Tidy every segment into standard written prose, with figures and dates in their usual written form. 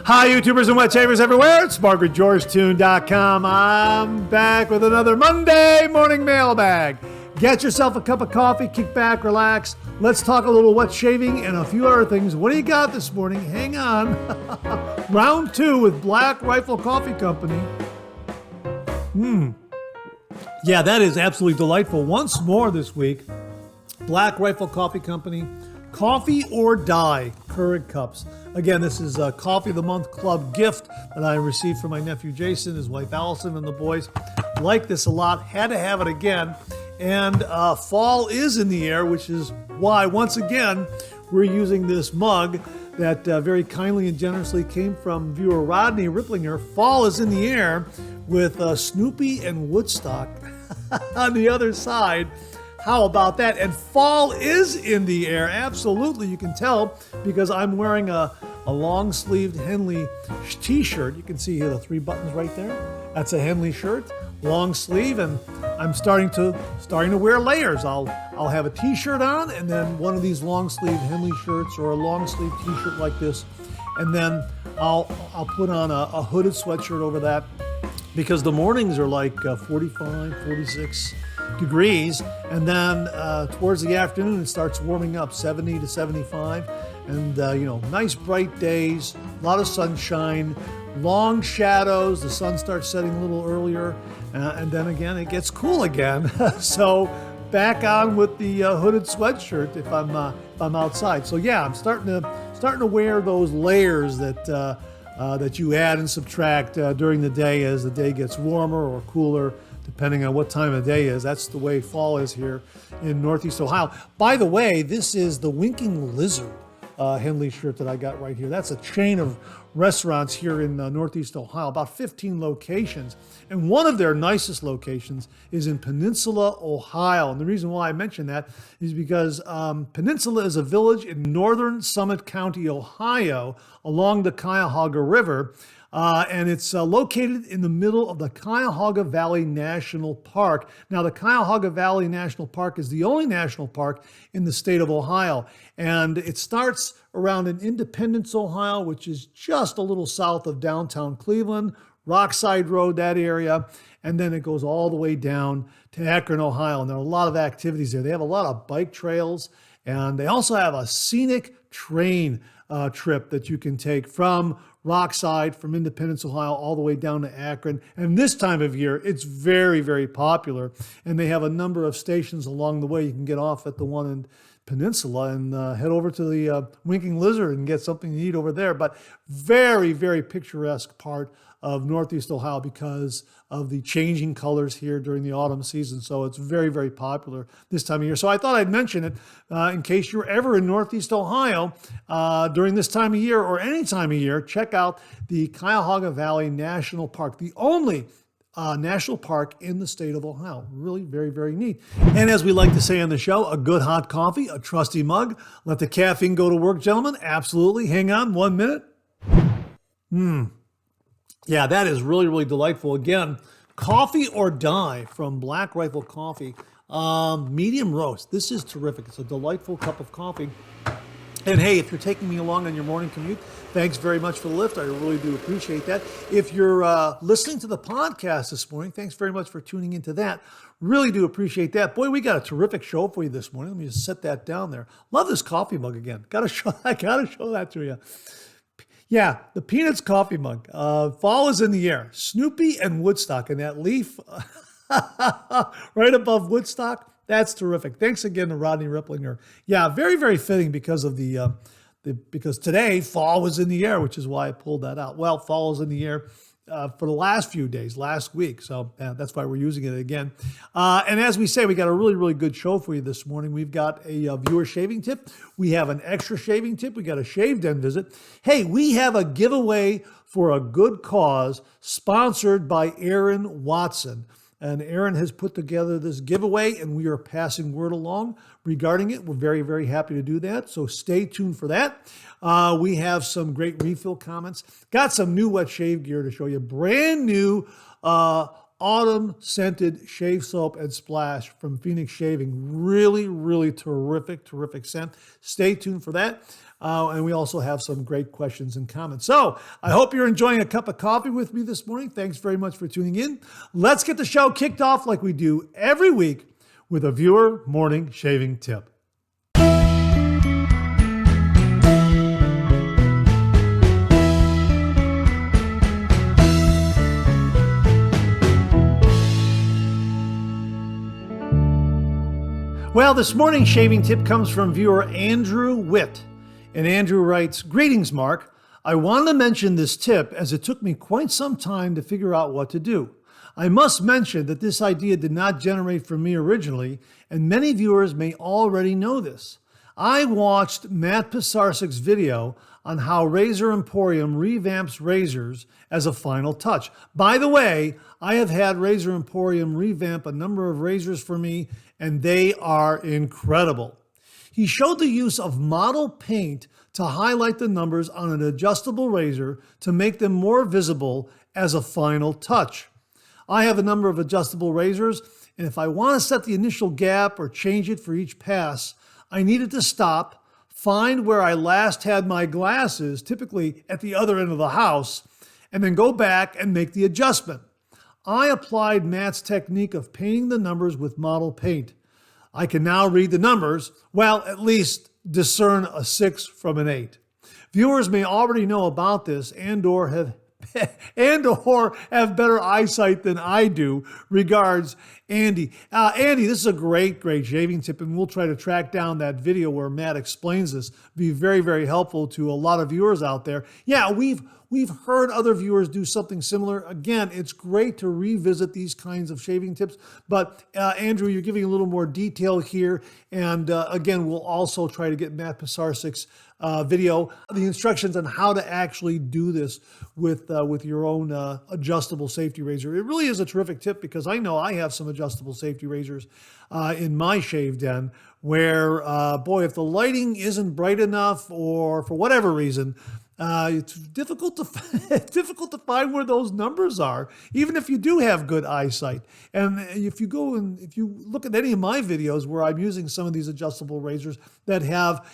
Hi, YouTubers and wet shavers everywhere. It's MargaretGeorgeTune.com. I'm back with another Monday Morning Mailbag. Get yourself a cup of coffee, kick back, relax. Let's talk a little wet shaving and a few other things. What do you got this morning? Hang on. Round 2 with Black Rifle Coffee Company. Yeah, that is absolutely delightful. Once more this week, Black Rifle Coffee Company, Coffee or Die Keurig cups. Again, this is a Coffee of the Month Club gift that I received from my nephew Jason, his wife Allison, and the boys. Like this a lot. Had to have it again. And fall is in the air, which is why, once again, we're using this mug that very kindly and generously came from viewer Rodney Ripplinger. Fall is in the air with Snoopy and Woodstock on the other side. How about that? And fall is in the air. Absolutely. You can tell because I'm wearing a long-sleeved Henley t-shirt. You can see here the 3 buttons right there. That's a Henley shirt, long sleeve, and I'm starting to wear layers. I'll have a t-shirt on and then one of these long-sleeve Henley shirts or a long-sleeve t-shirt like this. And then I'll put on a hooded sweatshirt over that because the mornings are like 45, 46 degrees, and then towards the afternoon it starts warming up 70 to 75, and nice bright days, a lot of sunshine, long shadows. The sun starts setting a little earlier, and then again it gets cool again. So back on with the hooded sweatshirt if I'm outside. So yeah, I'm starting to wear those layers that you add and subtract during the day as the day gets warmer or cooler, depending on what time of day is. That's the way fall is here in Northeast Ohio. By the way, this is the Winking Lizard Henley shirt that I got right here. That's a chain of restaurants here in Northeast Ohio, about 15 locations. And one of their nicest locations is in Peninsula, Ohio. And the reason why I mention that is because Peninsula is a village in northern Summit County, Ohio, along the Cuyahoga River. And it's located in the middle of the Cuyahoga Valley National Park. Now, the Cuyahoga Valley National Park is the only national park in the state of Ohio. And it starts around in Independence, Ohio, which is just a little south of downtown Cleveland, Rockside Road, that area. And then it goes all the way down to Akron, Ohio. And there are a lot of activities there. They have a lot of bike trails. And they also have a scenic train trip that you can take from Rockside, from Independence, Ohio, all the way down to Akron. And this time of year, it's very, very popular. And they have a number of stations along the way. You can get off at the one in Peninsula and head over to the Winking Lizard and get something to eat over there. But very, very picturesque part of Northeast Ohio because of the changing colors here during the autumn season. So it's very, very popular this time of year. So I thought I'd mention it in case you're ever in Northeast Ohio during this time of year or any time of year. Check out the Cuyahoga Valley National Park, the only national park in the state of Ohio. Really very, very neat. And as we like to say on the show, a good hot coffee, a trusty mug. Let the caffeine go to work, gentlemen. Absolutely. Hang on 1 minute. Yeah, that is really, really delightful. Again, Coffee or Die from Black Rifle Coffee. Medium roast. This is terrific. It's a delightful cup of coffee. And hey, if you're taking me along on your morning commute, thanks very much for the lift. I really do appreciate that. If you're listening to the podcast this morning, thanks very much for tuning into that. Really do appreciate that. Boy, we got a terrific show for you this morning. Let me just set that down there. Love this coffee mug again. I gotta show that to you. Yeah, the Peanuts coffee mug. Fall is in the air. Snoopy and Woodstock, and that leaf right above Woodstock. That's terrific. Thanks again to Rodney Ripplinger. Yeah, very, very fitting because of because today fall was in the air, which is why I pulled that out. Well, fall is in the air for the last few days, last week. So that's why we're using it again. And as we say, we got a really, really good show for you this morning. We've got a viewer shaving tip. We have an extra shaving tip. We got a shave den visit. Hey, we have a giveaway for a good cause sponsored by Aaron Watson. And Aaron has put together this giveaway, and we are passing word along regarding it. We're very, very happy to do that. So stay tuned for that. We have some great refill comments. Got some new wet shave gear to show you. Brand new autumn scented shave soap and splash from Phoenix Shaving. Really, really terrific scent. Stay tuned for that. And we also have some great questions and comments. So I hope you're enjoying a cup of coffee with me this morning. Thanks very much for tuning in. Let's get the show kicked off like we do every week with a viewer morning shaving tip. Well, this morning's shaving tip comes from viewer Andrew Witt. And Andrew writes, "Greetings, Mark. I wanted to mention this tip as it took me quite some time to figure out what to do. I must mention that this idea did not generate from me originally, and many viewers may already know this. I watched Matt Pisarcik's video on how Razor Emporium revamps razors as a final touch. By the way, I have had Razor Emporium revamp a number of razors for me, and they are incredible. He showed the use of model paint to highlight the numbers on an adjustable razor to make them more visible as a final touch. I have a number of adjustable razors, and if I want to set the initial gap or change it for each pass, I needed to stop, find where I last had my glasses, typically at the other end of the house, and then go back and make the adjustment. I applied Matt's technique of painting the numbers with model paint. I can now read the numbers, well, at least discern a 6 from an 8. Viewers may already know about this and/or have better eyesight than I do. Regards, Andy. Andy, this is a great shaving tip, and we'll try to track down that video where Matt explains this. Be very, very helpful to a lot of viewers out there. Yeah, we've heard other viewers do something similar. Again, it's great to revisit these kinds of shaving tips, but Andrew, you're giving a little more detail here, and again, we'll also try to get Matt Pisarcik's video, the instructions on how to actually do this with your own adjustable safety razor. It really is a terrific tip because I know I have some adjustable safety razors in my shave den where, boy, if the lighting isn't bright enough or for whatever reason, it's difficult to find where those numbers are, even if you do have good eyesight. And if you look at any of my videos where I'm using some of these adjustable razors that have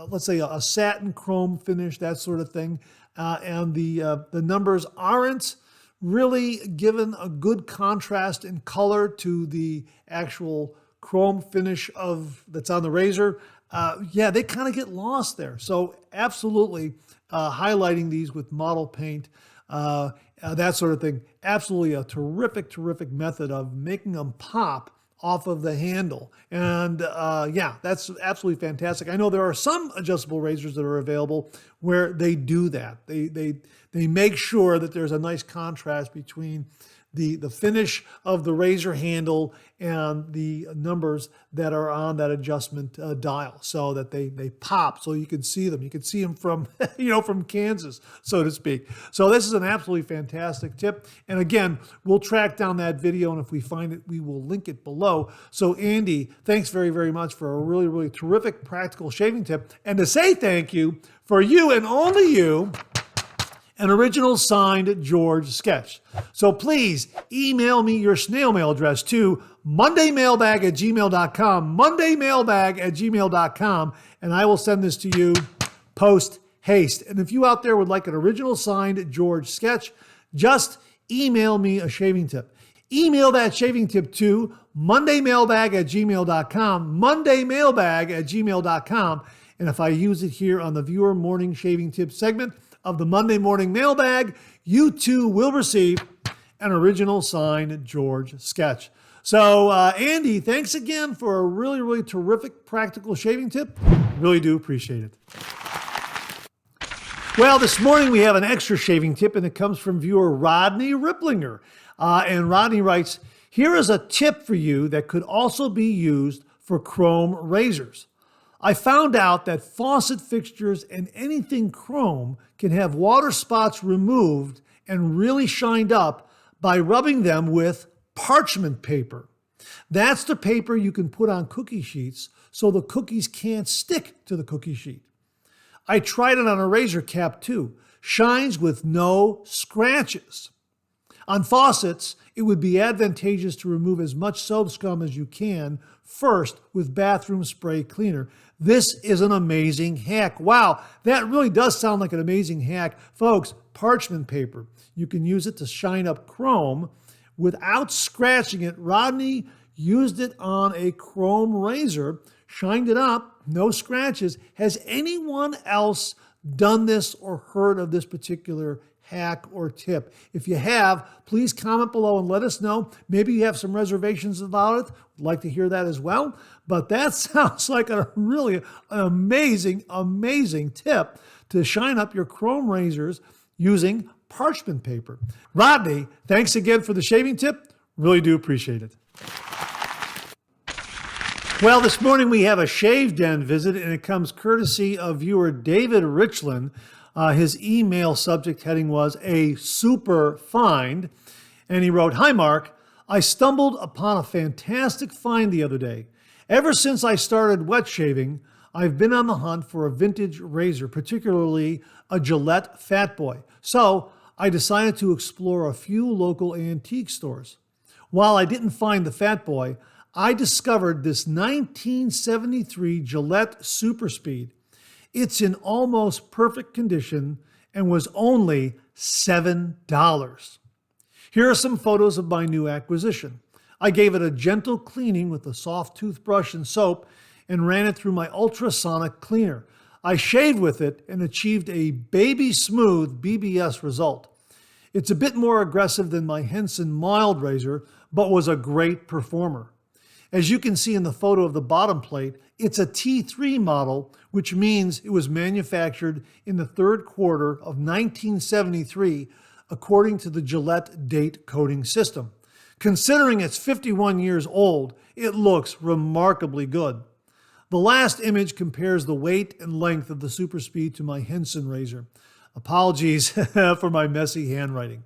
let's say a satin chrome finish, that sort of thing, and the numbers aren't really given a good contrast in color to the actual chrome finish that's on the razor, they kind of get lost there. So absolutely highlighting these with model paint, that sort of thing. Absolutely a terrific method of making them pop off of the handle. And that's absolutely fantastic. I know there are some adjustable razors that are available where they do that. They make sure that there's a nice contrast between the finish of the razor handle and the numbers that are on that adjustment dial, so that they pop, so you can see them. You can see them from from Kansas, so to speak. So this is an absolutely fantastic tip. And again, we'll track down that video, and if we find it, we will link it below. So Andy, thanks very, very much for a really, really terrific practical shaving tip. And to say thank you, for you and only you, an original signed George sketch. So please email me your snail mail address to mondaymailbag@gmail.com, mondaymailbag@gmail.com, and I will send this to you post haste. And if you out there would like an original signed George sketch, just email me a shaving tip. Email that shaving tip to mondaymailbag@gmail.com, mondaymailbag@gmail.com, and if I use it here on the viewer morning shaving tip segment of the Monday Morning Mailbag, you too will receive an original signed George sketch. So, Andy, thanks again for a really, really terrific practical shaving tip. Really do appreciate it. Well, this morning we have an extra shaving tip, and it comes from viewer Rodney Ripplinger. And Rodney writes, "Here is a tip for you that could also be used for chrome razors. I found out that faucet fixtures and anything chrome can have water spots removed and really shined up by rubbing them with parchment paper. That's the paper you can put on cookie sheets so the cookies can't stick to the cookie sheet. I tried it on a razor cap too. Shines with no scratches. On faucets, it would be advantageous to remove as much soap scum as you can first with bathroom spray cleaner. This is an amazing hack. Wow, that really does sound like an amazing hack. Folks, parchment paper. You can use it to shine up chrome without scratching it. Rodney used it on a chrome razor, shined it up, no scratches. Has anyone else done this or heard of this particular hack or tip? If you have, please comment below and let us know. Maybe you have some reservations about it. We'd like to hear that as well. But that sounds like a really amazing, amazing tip to shine up your chrome razors using parchment paper. Rodney, thanks again for the shaving tip. Really do appreciate it. Well, this morning we have a Shave Den visit, and it comes courtesy of viewer David Richland. His email subject heading was a super find, and he wrote, "Hi Mark, I stumbled upon a fantastic find the other day. Ever since I started wet shaving, I've been on the hunt for a vintage razor, particularly a Gillette Fat Boy. So I decided to explore a few local antique stores. While I didn't find the Fat Boy, I discovered this 1973 Gillette Super Speed. It's in almost perfect condition and was only $7. Here are some photos of my new acquisition. I gave it a gentle cleaning with a soft toothbrush and soap and ran it through my ultrasonic cleaner. I shaved with it and achieved a baby smooth BBS result. It's a bit more aggressive than my Henson mild razor, but was a great performer. As you can see in the photo of the bottom plate, it's a T3 model, which means it was manufactured in the third quarter of 1973, according to the Gillette date coding system. Considering it's 51 years old, it looks remarkably good. The last image compares the weight and length of the Super Speed to my Henson razor. Apologies for my messy handwriting.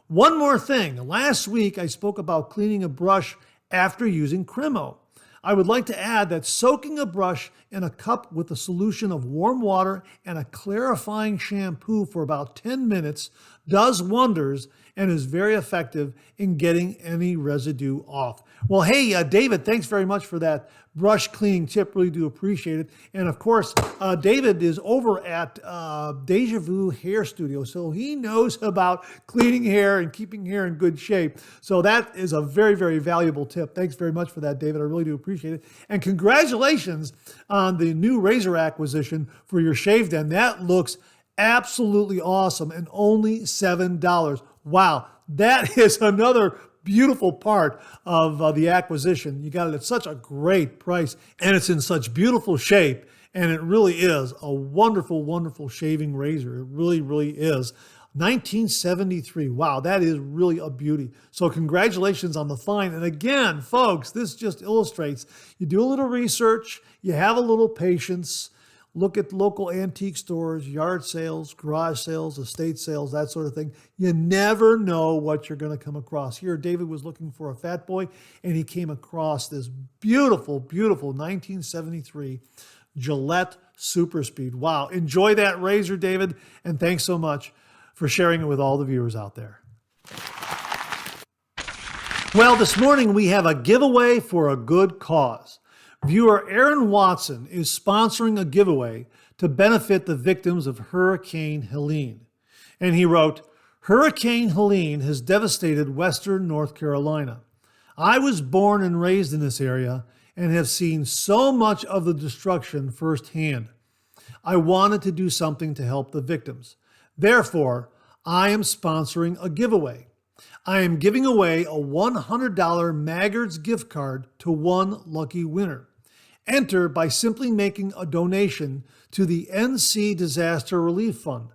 One more thing. Last week, I spoke about cleaning a brush after using Cremo. I would like to add that soaking a brush in a cup with a solution of warm water and a clarifying shampoo for about 10 minutes does wonders and is very effective in getting any residue off. Well, hey, David, thanks very much for that brush cleaning tip. Really do appreciate it. And of course, David is over at Deja Vu Hair Studio, so he knows about cleaning hair and keeping hair in good shape. So that is a very, very valuable tip. Thanks very much for that, David. I really do appreciate it. And congratulations on the new razor acquisition for your shave den. That looks absolutely awesome and only $7. Wow, that is another beautiful part of the acquisition. You got it at such a great price, and it's in such beautiful shape, and it really is a wonderful, wonderful shaving razor. It really, really is. 1973. Wow, that is really a beauty. So congratulations on the find. And again, folks, this just illustrates you do a little research, you have a little patience, look at local antique stores, yard sales, garage sales, estate sales, that sort of thing. You never know what you're going to come across. Here, David was looking for a Fat Boy, and he came across this beautiful, beautiful 1973 Gillette Super Speed. Wow. Enjoy that razor, David, and thanks so much for sharing it with all the viewers out there. Well, this morning we have a giveaway for a good cause. Viewer Aaron Watson is sponsoring a giveaway to benefit the victims of Hurricane Helene. And he wrote, "Hurricane Helene has devastated western North Carolina. I was born and raised in this area and have seen so much of the destruction firsthand. I wanted to do something to help the victims. Therefore, I am sponsoring a giveaway. I am giving away a $100 Maggard's gift card to one lucky winner. Enter by simply making a donation to the NC Disaster Relief Fund.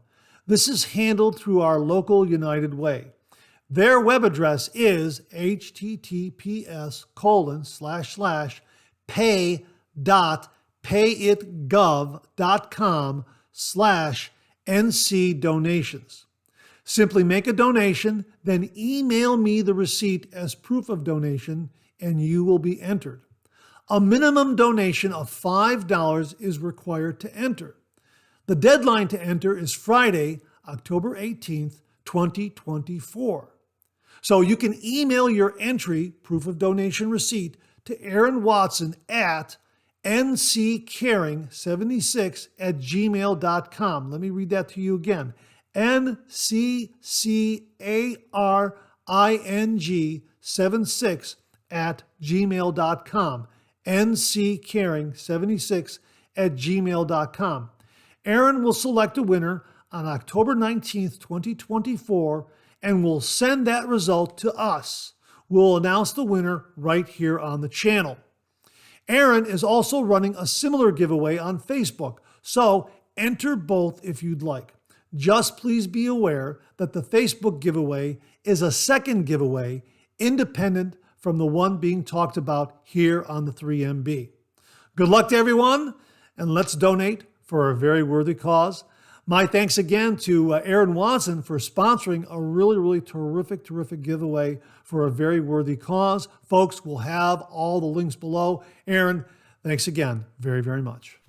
This is handled through our local United Way. Their web address is https://pay.payitgov.com/NC donations. Simply make a donation, then email me the receipt as proof of donation, and you will be entered. A minimum donation of $5 is required to enter. The deadline to enter is Friday, October 18th, 2024. So you can email your entry, proof of donation receipt, to Aaron Watson at nccaring76@gmail.com. Let me read that to you again. nccaring76@gmail.com. nccaring76@gmail.com. Aaron will select a winner on October 19th, 2024, and will send that result to us. We'll announce the winner right here on the channel. Aaron is also running a similar giveaway on Facebook, so enter both if you'd like. Just please be aware that the Facebook giveaway is a second giveaway, independent from the one being talked about here on the 3MB. Good luck to everyone, and let's donate for a very worthy cause. My thanks again to Aaron Watson for sponsoring a really terrific giveaway for a very worthy cause. Folks, we'll have all the links below. Aaron, thanks again very much.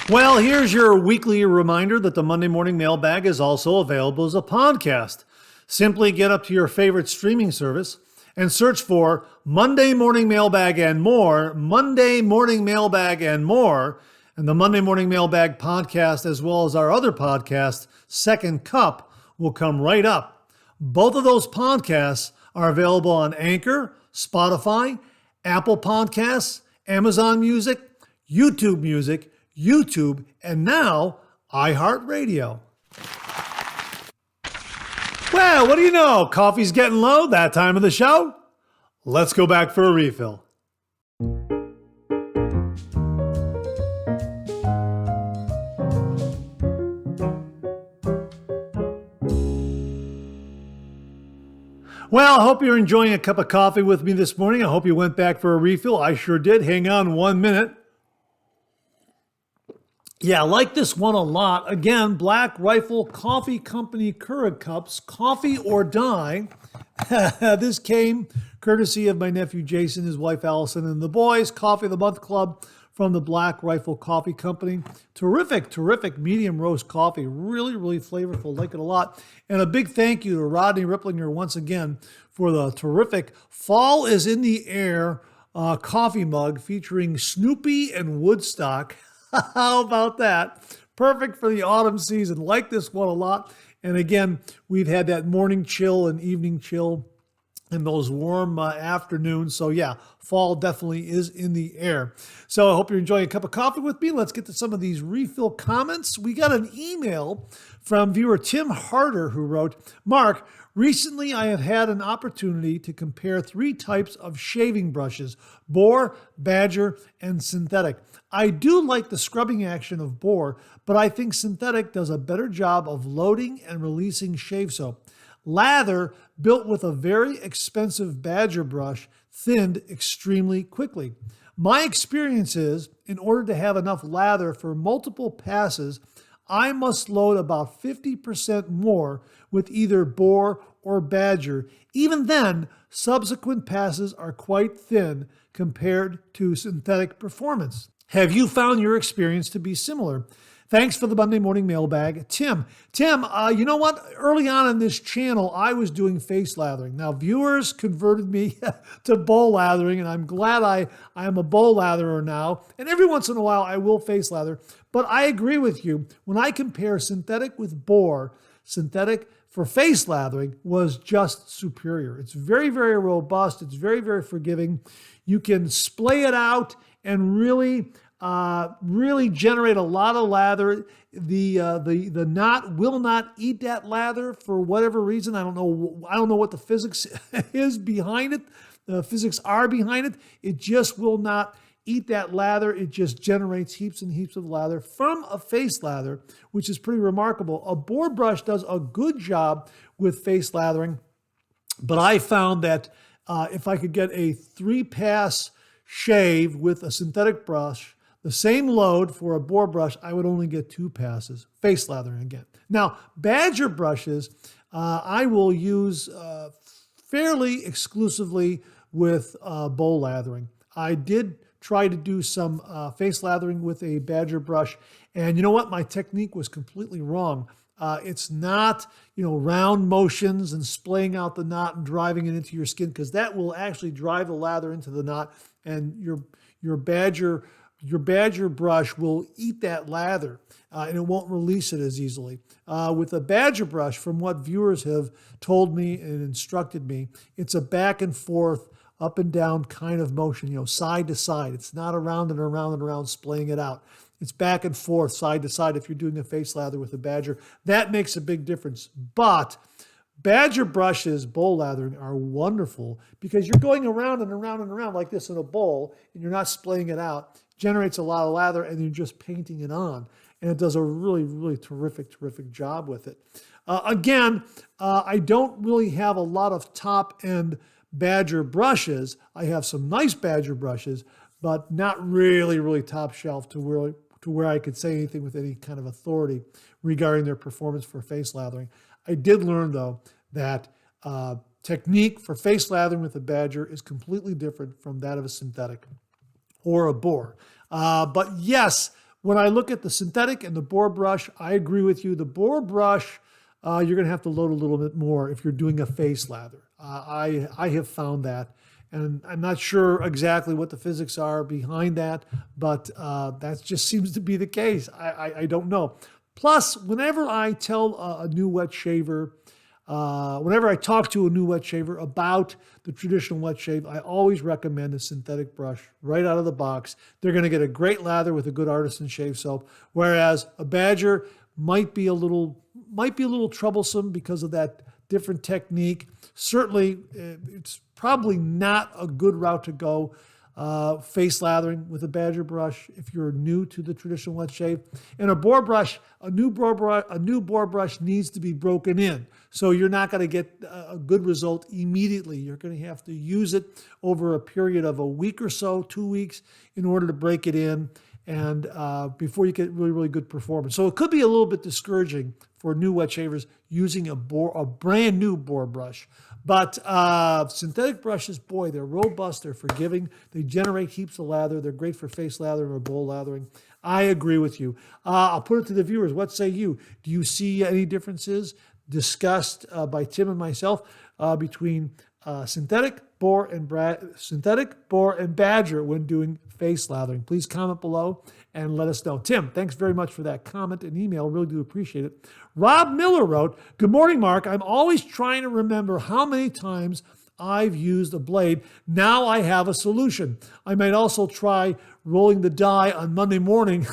Well, here's your weekly reminder that the Monday Morning Mailbag is also available as a podcast. Simply get up to your favorite streaming service and search for Monday Morning Mailbag and More, Monday Morning Mailbag and More, and the Monday Morning Mailbag podcast, as well as our other podcast, Second Cup, will come right up. Both of those podcasts are available on Anchor, Spotify, Apple Podcasts, Amazon Music, YouTube, and now iHeartRadio. Well, what do you know? Coffee's getting low that time of the show. Let's go back for a refill. Well, I hope you're enjoying a cup of coffee with me this morning. I hope you went back for a refill. I sure did. Hang on 1 minute. Yeah, I like this one a lot. Again, Black Rifle Coffee Company Keurig cups, coffee or die. This came courtesy of my nephew Jason, his wife Allison, and the boys. Coffee of the Month Club from the Black Rifle Coffee Company. Terrific medium roast coffee. Really flavorful. Like it a lot. And a big thank you to Rodney Ripplinger once again for the terrific Fall is in the Air coffee mug featuring Snoopy and Woodstock. How about that? Perfect for the autumn season. Like this one a lot. And again, we've had that morning chill and evening chill in those warm afternoons. So yeah, fall definitely is in the air. So I hope you're enjoying a cup of coffee with me. Let's get to some of these refill comments. We got an email from viewer Tim Harder who wrote, Mark, recently I have had an opportunity to compare 3 types of shaving brushes, Boar, Badger, and synthetic. I do like the scrubbing action of Boar, but I think synthetic does a better job of loading and releasing shave soap. Lather, built with a very expensive Badger brush, thinned extremely quickly. My experience is, in order to have enough lather for multiple passes, I must load about 50% more with either Boar or Badger. Even then, subsequent passes are quite thin compared to synthetic performance. Have you found your experience to be similar? Thanks for the Monday Morning Mailbag. Tim, you know what? Early on in this channel, I was doing face lathering. Now, viewers converted me to bowl lathering, and I'm glad I am a bowl latherer now. And every once in a while, I will face lather. But I agree with you. When I compare synthetic with Boar, synthetic for face lathering was just superior. It's very robust. It's very forgiving. You can splay it out and really generate a lot of lather. The knot will not eat that lather for whatever reason. I don't know what the physics is behind it. The physics are behind it. It just will not eat that lather. It just generates heaps and heaps of lather from a face lather, which is pretty remarkable. A Boar brush does a good job with face lathering, but I found that if I could get a 3-pass shave with a synthetic brush, the same load for a Boar brush, I would only get 2 passes, face lathering again. Now, Badger brushes, I will use fairly exclusively with bowl lathering. I did tried to do some face lathering with a badger brush. And you know what? My technique was completely wrong. It's not, round motions and splaying out the knot and driving it into your skin, because that will actually drive the lather into the knot, and your badger brush will eat that lather, and it won't release it as easily. With a badger brush, from what viewers have told me and instructed me, it's a back and forth, up and down kind of motion, side to side. It's not around and around and around splaying it out. It's back and forth, side to side if you're doing a face lather with a badger. That makes a big difference. But badger brushes, bowl lathering, are wonderful because you're going around and around and around like this in a bowl, and you're not splaying it out. It generates a lot of lather, and you're just painting it on. And it does a really, really terrific job with it. Again, I don't really have a lot of top-end badger brushes. I have some nice badger brushes, but not really, really top shelf to where I could say anything with any kind of authority regarding their performance for face lathering. I did learn, though, that technique for face lathering with a badger is completely different from that of a synthetic or a boar. But yes, when I look at the synthetic and the boar brush, I agree with you. The boar brush, you're going to have to load a little bit more if you're doing a face lather. I have found that. And I'm not sure exactly what the physics are behind that, but that just seems to be the case. I don't know. Plus, whenever I tell a new wet shaver, whenever I talk to a new wet shaver about the traditional wet shave, I always recommend a synthetic brush right out of the box. They're going to get a great lather with a good artisan shave soap, whereas a badger might be a little troublesome because of that different technique. Certainly, it's probably not a good route to go, face lathering with a badger brush if you're new to the traditional wet shave. And a new boar brush needs to be broken in. So you're not going to get a good result immediately. You're going to have to use it over a period of a week or so, 2 weeks, in order to break it in, and before you get really, really good performance. So it could be a little bit discouraging for new wet shavers using a brand new boar brush. But synthetic brushes, boy, they're robust, they're forgiving, they generate heaps of lather, they're great for face lathering or bowl lathering. I agree with you. I'll put it to the viewers. What say you? Do you see any differences discussed by Tim and myself between synthetic, boar, and badger when doing face lathering? Please comment below and let us know. Tim, thanks very much for that comment and email. Really do appreciate it. Rob Miller wrote, "Good morning, Mark. I'm always trying to remember how many times I've used a blade. Now I have a solution. I might also try rolling the die on Monday morning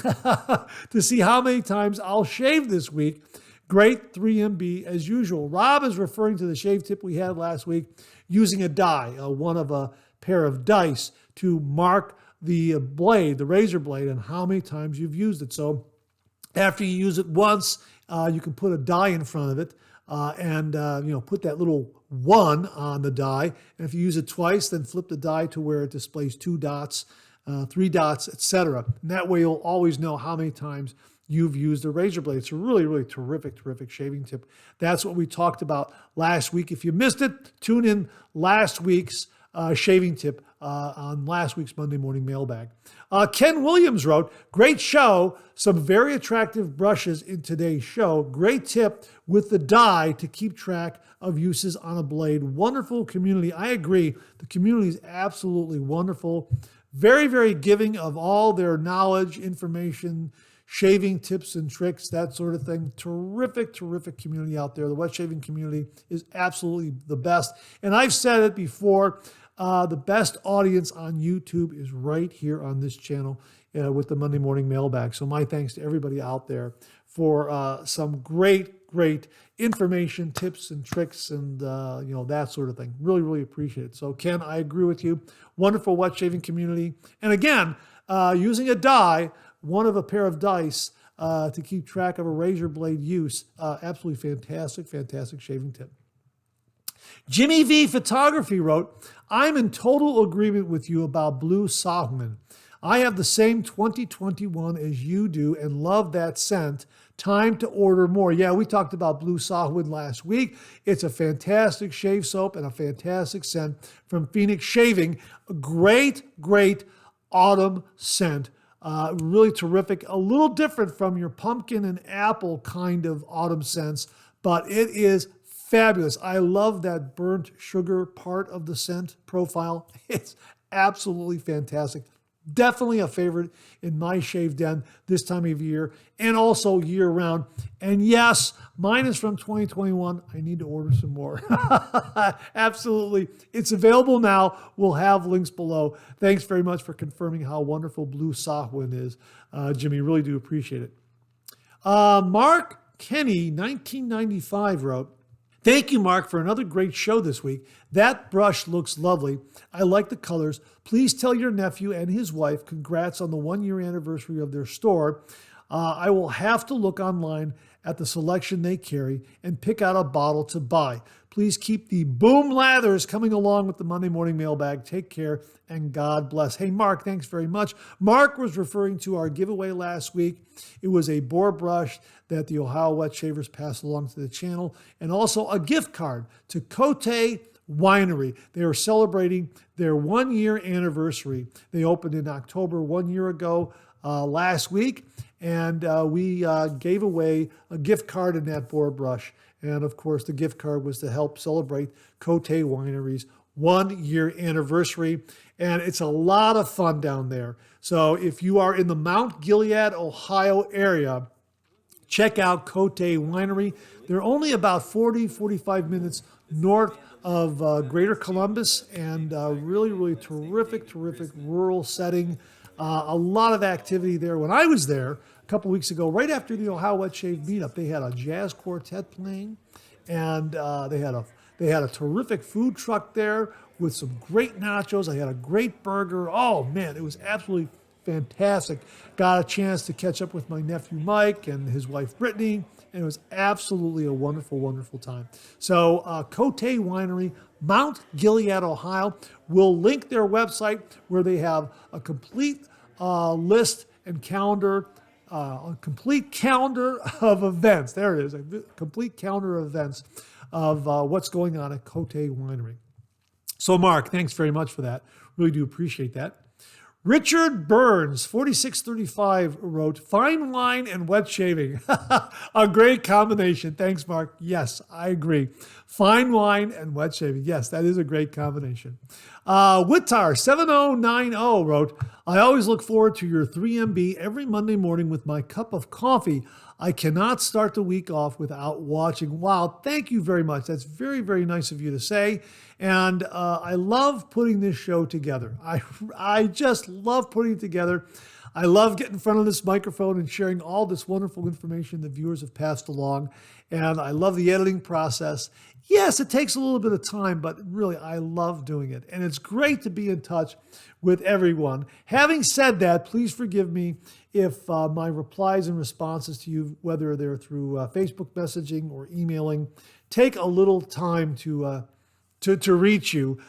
to see how many times I'll shave this week. Great 3MB as usual." Rob is referring to the shave tip we had last week, using a die, one of a pair of dice, to mark the blade, the razor blade, and how many times you've used it. So after you use it once, you can put a die in front of it and put that little 1 on the die. And if you use it twice, then flip the die to where it displays 2 dots, 3 dots, etc. And that way you'll always know how many times you've used a razor blade. It's a really, really terrific shaving tip. That's what we talked about last week. If you missed it, tune in last week's shaving tip on last week's Monday Morning Mailbag. Ken Williams wrote, "Great show. Some very attractive brushes in today's show. Great tip with the die to keep track of uses on a blade. Wonderful community." I agree. The community is absolutely wonderful. Very, very giving of all their knowledge, information, shaving tips and tricks, that sort of thing. Terrific community out there. The wet shaving community is absolutely the best. And I've said it before, the best audience on YouTube is right here on this channel with the Monday Morning Mailbag. So my thanks to everybody out there for some great information, tips and tricks, and that sort of thing. Really, really appreciate it. So Ken, I agree with you. Wonderful wet shaving community. And again, using a die, one of a pair of dice to keep track of a razor blade use. Absolutely fantastic shaving tip. Jimmy V Photography wrote, "I'm in total agreement with you about blue Sahman. I have the same 2021 as you do and love that scent. Time to order more." Yeah, we talked about blue Sahman last week. It's a fantastic shave soap and a fantastic scent from Phoenix Shaving. A great autumn scent. Really terrific. A little different from your pumpkin and apple kind of autumn scents, but it is fabulous. I love that burnt sugar part of the scent profile. It's absolutely fantastic. Definitely a favorite in my shave den this time of year and also year round. And yes, mine is from 2021. I need to order some more. Absolutely. It's available now. We'll have links below. Thanks very much for confirming how wonderful Blue Sahwin is. Jimmy, really do appreciate it. Mark Kenny, 1995, wrote, "Thank you, Mark, for another great show this week. That brush looks lovely. I like the colors. Please tell your nephew and his wife congrats on the 1-year anniversary of their store. I will have to look online at the selection they carry and pick out a bottle to buy. Please keep the boom lathers coming along with the Monday Morning Mailbag. Take care and God bless." Hey, Mark, thanks very much. Mark was referring to our giveaway last week. It was a boar brush that the Ohio Wet Shavers passed along to the channel, and also a gift card to Cote Winery. They are celebrating their 1-year anniversary. They opened in October 1 year ago last week, and we gave away a gift card in that boar brush. And of course, the gift card was to help celebrate Cote Winery's 1-year anniversary. And it's a lot of fun down there. So if you are in the Mount Gilead, Ohio area, check out Cote Winery. They're only about 45 minutes north of Greater Columbus, and really, really terrific rural setting. A lot of activity there. When I was there a couple weeks ago, right after the Ohio Wet Shave meetup, they had a jazz quartet playing, and they had a terrific food truck there with some great nachos. I had a great burger. Oh man, it was absolutely fantastic. Got a chance to catch up with my nephew Mike and his wife Brittany, and it was absolutely a wonderful time. So Cote Winery, Mount Gilead, Ohio. We'll link their website where they have a complete list and calendar, a complete calendar of events. There it is, a complete calendar of events of what's going on at Cote Winery. So Mark, thanks very much for that. Really do appreciate that. Richard Burns, 4635, wrote, "Fine wine and wet shaving." A great combination. Thanks, Mark. Yes, I agree. Fine wine and wet shaving. Yes, that is a great combination. Wittar, 7090, wrote, "I always look forward to your 3MB every Monday morning with my cup of coffee. I cannot start the week off without watching." Wow, thank you very much. That's very nice of you to say. And I love putting this show together. I just love putting it together. I love getting in front of this microphone and sharing all this wonderful information the viewers have passed along. And I love the editing process. Yes, it takes a little bit of time, but really, I love doing it. And it's great to be in touch with everyone. Having said that, please forgive me if my replies and responses to you, whether they're through Facebook messaging or emailing, take a little time to reach you.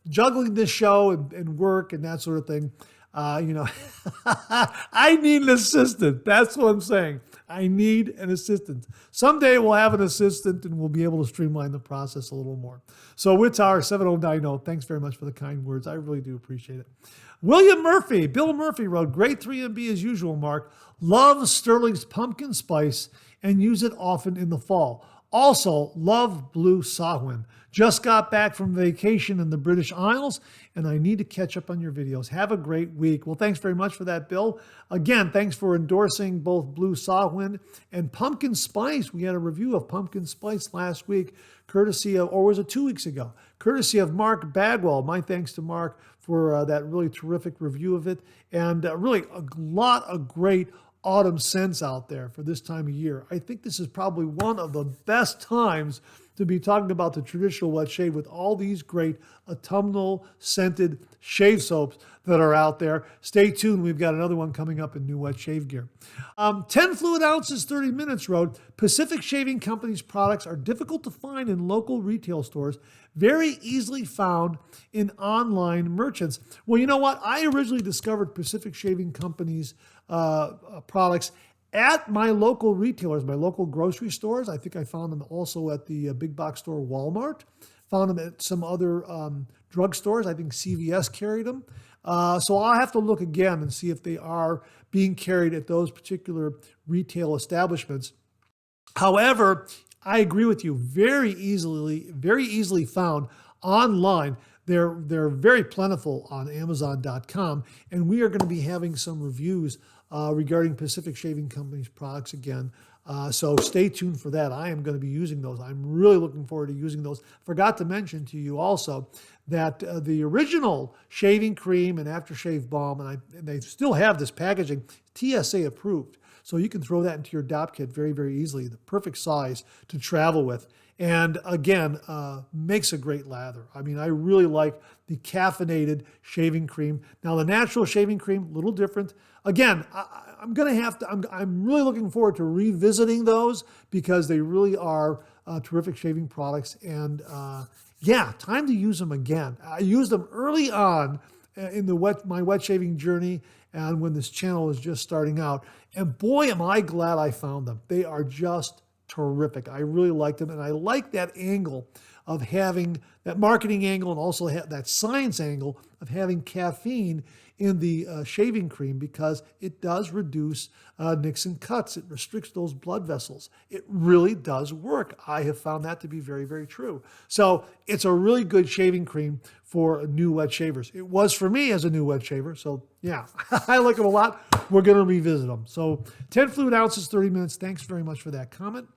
Juggling this show and work and that sort of thing, I need an assistant. That's what I'm saying. I need an assistant. Someday we'll have an assistant and we'll be able to streamline the process a little more. So Wittar 7090, thanks very much for the kind words. I really do appreciate it. Bill Murphy wrote, "Great 3MB as usual, Mark. Love Sterling's pumpkin spice and use it often in the fall. Also, love Blue Sahwin. Just got back from vacation in the British Isles, and I need to catch up on your videos. Have a great week." Well, thanks very much for that, Bill. Again, thanks for endorsing both Blue Sahwin and Pumpkin Spice. We had a review of Pumpkin Spice last week, courtesy of, or was it 2 weeks ago? Courtesy of Mark Bagwell. My thanks to Mark for that really terrific review of it. And really a lot of great autumn scents out there for this time of year. I think this is probably one of the best times to be talking about the traditional wet shave with all these great autumnal scented shave soaps that are out there. Stay tuned. We've got another one coming up in new wet shave gear. 10 fluid ounces, 30 minutes wrote, "Pacific Shaving Company's products are difficult to find in local retail stores, very easily found in online merchants." Well, you know what? I originally discovered Pacific Shaving Company's products at my local retailers, my local grocery stores. I think I found them also at the big box store Walmart. Found them at some other drugstores. I think CVS carried them. So I'll have to look again and see if they are being carried at those particular retail establishments. However, I agree with you. Very easily found online. They're very plentiful on Amazon.com, and we are going to be having some reviews regarding Pacific Shaving Company's products again. So stay tuned for that. I am going to be using those. I'm really looking forward to using those. Forgot to mention to you also that the original shaving cream and aftershave balm, and they still have this packaging, TSA approved. So you can throw that into your DOP kit very, very easily. The perfect size to travel with. And again, makes a great lather. I mean, I really like the caffeinated shaving cream. Now, the natural shaving cream, a little different. Again, I'm really looking forward to revisiting those because they really are terrific shaving products. And yeah, time to use them again. I used them early on in my wet shaving journey and when this channel was just starting out. And boy, am I glad I found them. They are just terrific. I really like them. And I like that angle of having that marketing angle and also that science angle of having caffeine in the shaving cream because it does reduce nicks and cuts. It restricts those blood vessels. It really does work. I have found that to be very, very true. So it's a really good shaving cream for new wet shavers. It was for me as a new wet shaver. So yeah, I like them a lot. We're going to revisit them. So 10 fluid ounces, 30 minutes. Thanks very much for that comment.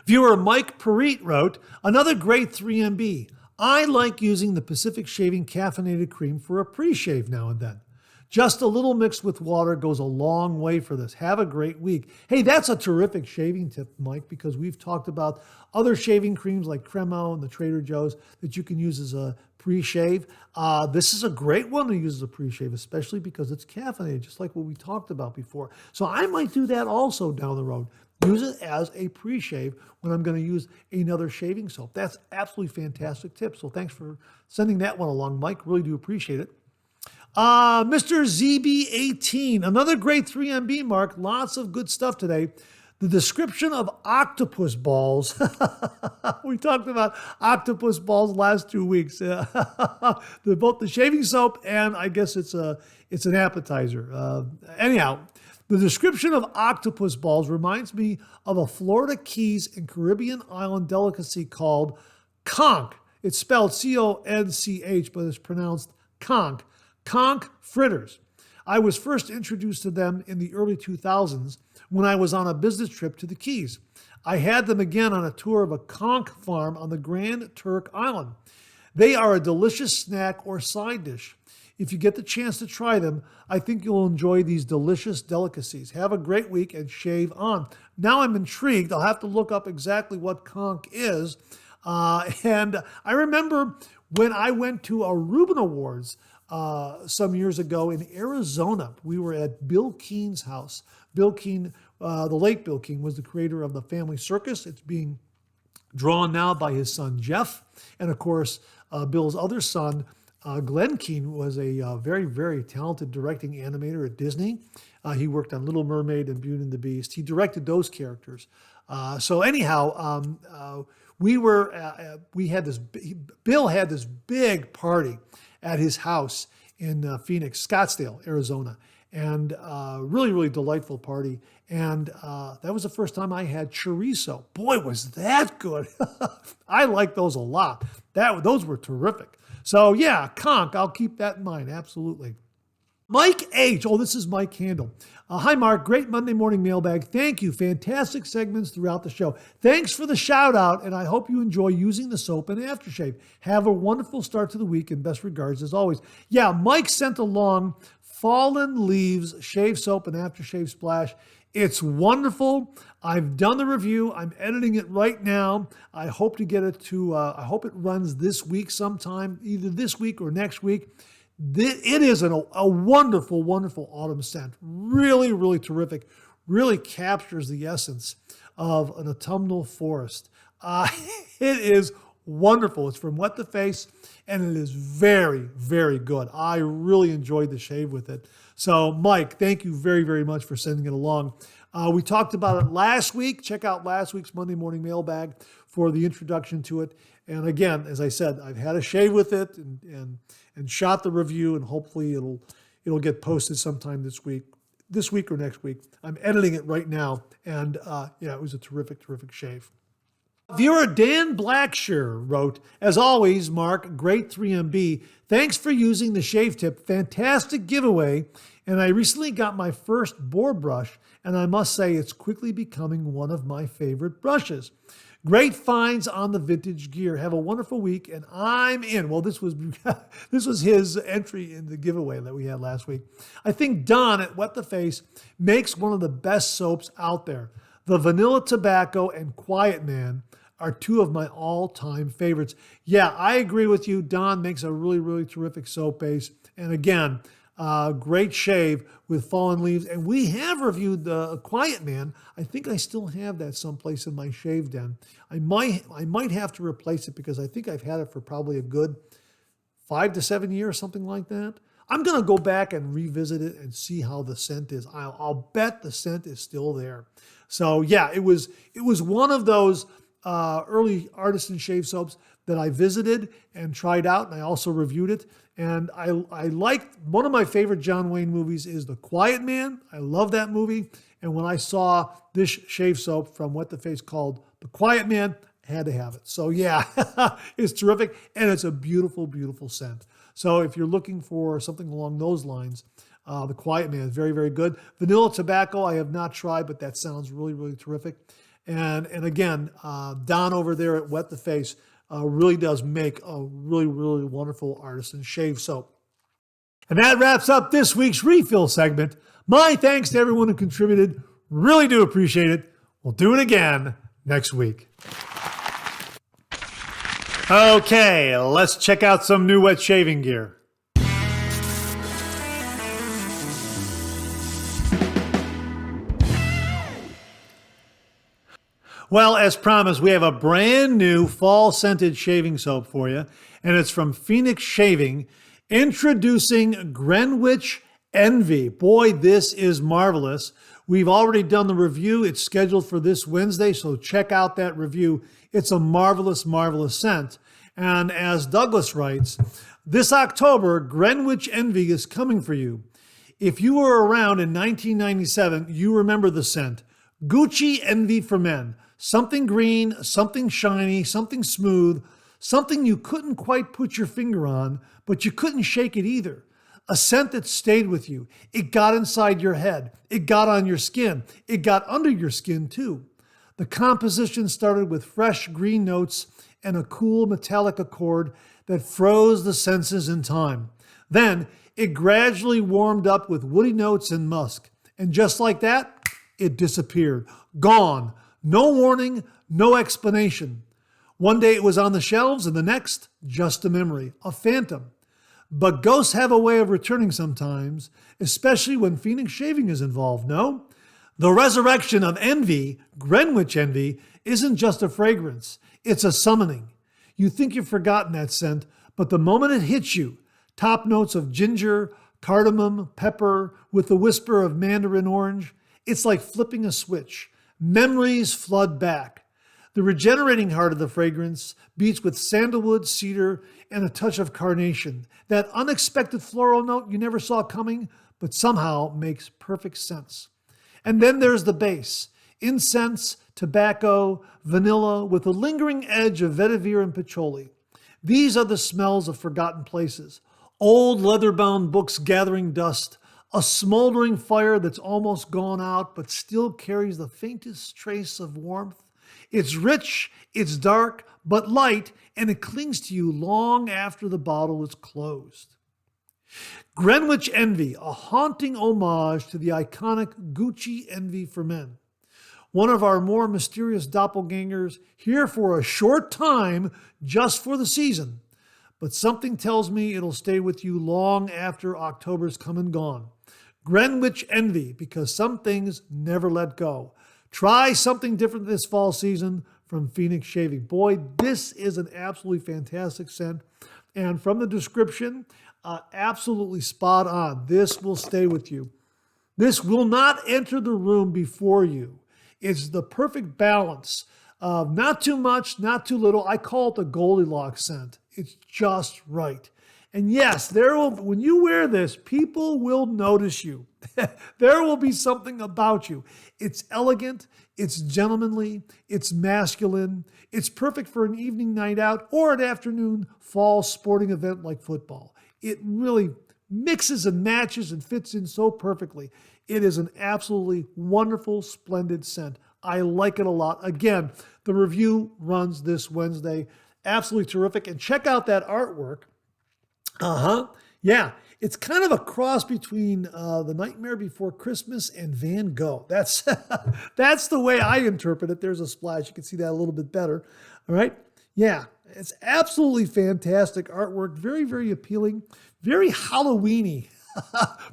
Viewer Mike Perit wrote, another great 3MB. I like using the Pacific Shaving Caffeinated Cream for a pre-shave now and then. Just a little mixed with water goes a long way for this. Have a great week. Hey, that's a terrific shaving tip, Mike, because we've talked about other shaving creams like Cremo and the Trader Joe's that you can use as a pre-shave. This is a great one to use as a pre-shave, especially because it's caffeinated, just like what we talked about before. So I might do that also down the road. Use it as a pre-shave when I'm going to use another shaving soap. That's absolutely fantastic tip. So thanks for sending that one along, Mike. Really do appreciate it. Mr. ZB18, another great 3MB, Mark. Lots of good stuff today. The description of octopus balls. We talked about octopus balls last 2 weeks. Both the shaving soap and I guess it's an appetizer. Anyhow, the description of octopus balls reminds me of a Florida Keys and Caribbean island delicacy called conch. It's spelled C-O-N-C-H, but it's pronounced conch. Conch fritters. I was first introduced to them in the early 2000s when I was on a business trip to the Keys. I had them again on a tour of a conch farm on the Grand Turk Island. They are a delicious snack or side dish. If you get the chance to try them, I think you'll enjoy these delicious delicacies. Have a great week and shave on. Now I'm intrigued. I'll have to look up exactly what conch is. And I remember when I went to a Reuben Awards some years ago in Arizona. We were at Bill Keene's house. Bill Keene, the late Bill Keene, was the creator of the Family Circus. It's being drawn now by his son, Jeff. And of course, Bill's other son, Glenn Keene, was a very, very talented directing animator at Disney. He worked on Little Mermaid and Beauty and the Beast. He directed those characters. So anyhow, Bill had this big party at his house in Phoenix, Scottsdale, Arizona. And really, really delightful party. And that was the first time I had chorizo. Boy, was that good. I like those a lot. Those were terrific. So yeah, conch, I'll keep that in mind, absolutely. Mike H. Oh, this is Mike Handel. Hi, Mark. Great Monday morning mailbag. Thank you. Fantastic segments throughout the show. Thanks for the shout out, and I hope you enjoy using the soap and aftershave. Have a wonderful start to the week, and best regards as always. Yeah, Mike sent along Fallen Leaves Shave Soap and Aftershave Splash. It's wonderful. I've done the review. I'm editing it right now. I hope to get it to, I hope it runs this week sometime, either this week or next week. It is a wonderful, wonderful autumn scent. Really, really terrific. Really captures the essence of an autumnal forest. It is wonderful. It's from Wet the Face, and it is very, very good. I really enjoyed the shave with it. So, Mike, thank you very, very much for sending it along. We talked about it last week. Check out last week's Monday Morning Mailbag for the introduction to it. And again, as I said, I've had a shave with it and shot the review, and hopefully it'll get posted sometime this week or next week. I'm editing it right now, and it was a terrific shave. Viewer Dan Blackshear wrote, as always, Mark, great 3MB. Thanks for using the shave tip. Fantastic giveaway. And I recently got my first boar brush, and I must say it's quickly becoming one of my favorite brushes. Great finds on the vintage gear. Have a wonderful week, and I'm in. Well, this was his entry in the giveaway that we had last week. I think Don at Wet the Face makes one of the best soaps out there. The Vanilla Tobacco and Quiet Man are two of my all-time favorites. Yeah, I agree with you. Don makes a really terrific soap base. And again, great shave with fallen leaves. And we have reviewed the Quiet Man. I think I still have that someplace in my shave den. I might have to replace it because I think I've had it for probably a good 5 to 7 years, something like that. I'm going to go back and revisit it and see how the scent is. I'll bet the scent is still there. So yeah, it was one of those early artisan shave soaps that I visited and tried out, and I also reviewed it. And I liked, one of my favorite John Wayne movies is The Quiet Man. I love that movie. And when I saw this shave soap from Wet the Face called The Quiet Man, I had to have it. So yeah, it's terrific, and it's a beautiful scent. So if you're looking for something along those lines, The Quiet Man is very good. Vanilla Tobacco I have not tried, but that sounds really terrific. And again, Don over there at Wet the Face really does make a really wonderful artisan shave soap. And that wraps up this week's refill segment. My thanks to everyone who contributed. Really do appreciate it. We'll do it again next week. Okay, let's check out some new wet shaving gear. Well, as promised, we have a brand new fall scented shaving soap for you, and it's from Phoenix Shaving, introducing Greenwitch Envy. Boy, this is marvelous. We've already done the review. It's scheduled for this Wednesday, so check out that review. It's a marvelous scent. And as Douglas writes, this October, Greenwich Envy is coming for you. If you were around in 1997, you remember the scent. Gucci Envy for Men. Something green, something shiny, something smooth, something you couldn't quite put your finger on, but you couldn't shake it either. A scent that stayed with you. It got inside your head. It got on your skin. It got under your skin too. The composition started with fresh green notes and a cool metallic accord that froze the senses in time. Then it gradually warmed up with woody notes and musk. And just like that, it disappeared. Gone. No warning, no explanation. One day it was on the shelves, and the next, just a memory, a phantom. But ghosts have a way of returning sometimes, especially when Phoenix Shaving is involved, no? The resurrection of Envy, Greenwich Envy, isn't just a fragrance. It's a summoning. You think you've forgotten that scent, but the moment it hits you, top notes of ginger, cardamom, pepper, with the whisper of mandarin orange, it's like flipping a switch. Memories flood back. The regenerating heart of the fragrance beats with sandalwood, cedar, and a touch of carnation. That unexpected floral note you never saw coming, but somehow makes perfect sense. And then there's the base. Incense, tobacco, vanilla, with a lingering edge of vetiver and patchouli. These are the smells of forgotten places. Old leather-bound books gathering dust. A smoldering fire that's almost gone out, but still carries the faintest trace of warmth. It's rich, it's dark, but light, and it clings to you long after the bottle is closed. Greenwich Envy, a haunting homage to the iconic Gucci Envy for Men. One of our more mysterious doppelgangers, here for a short time, just for the season. But something tells me it'll stay with you long after October's come and gone. Greenwich Envy, because some things never let go. Try something different this fall season from Phoenix Shaving. Boy, this is an absolutely fantastic scent. And from the description, absolutely spot on. This will stay with you. This will not enter the room before you. It's the perfect balance Not too much, not too little. I call it the Goldilocks scent. It's just right. And yes, when you wear this, people will notice you. There will be something about you. It's elegant, it's gentlemanly, it's masculine. It's perfect for an evening night out or an afternoon fall sporting event like football. It really mixes and matches and fits in so perfectly. It is an absolutely wonderful, splendid scent. I like it a lot. Again, the review runs this Wednesday. Absolutely terrific. And check out that artwork. Yeah, it's kind of a cross between The Nightmare Before Christmas and Van Gogh. That's that's the way I interpret it. There's a splash. You can see that a little bit better. All right. Yeah, it's absolutely fantastic artwork. Very, very appealing. Very Halloween-y.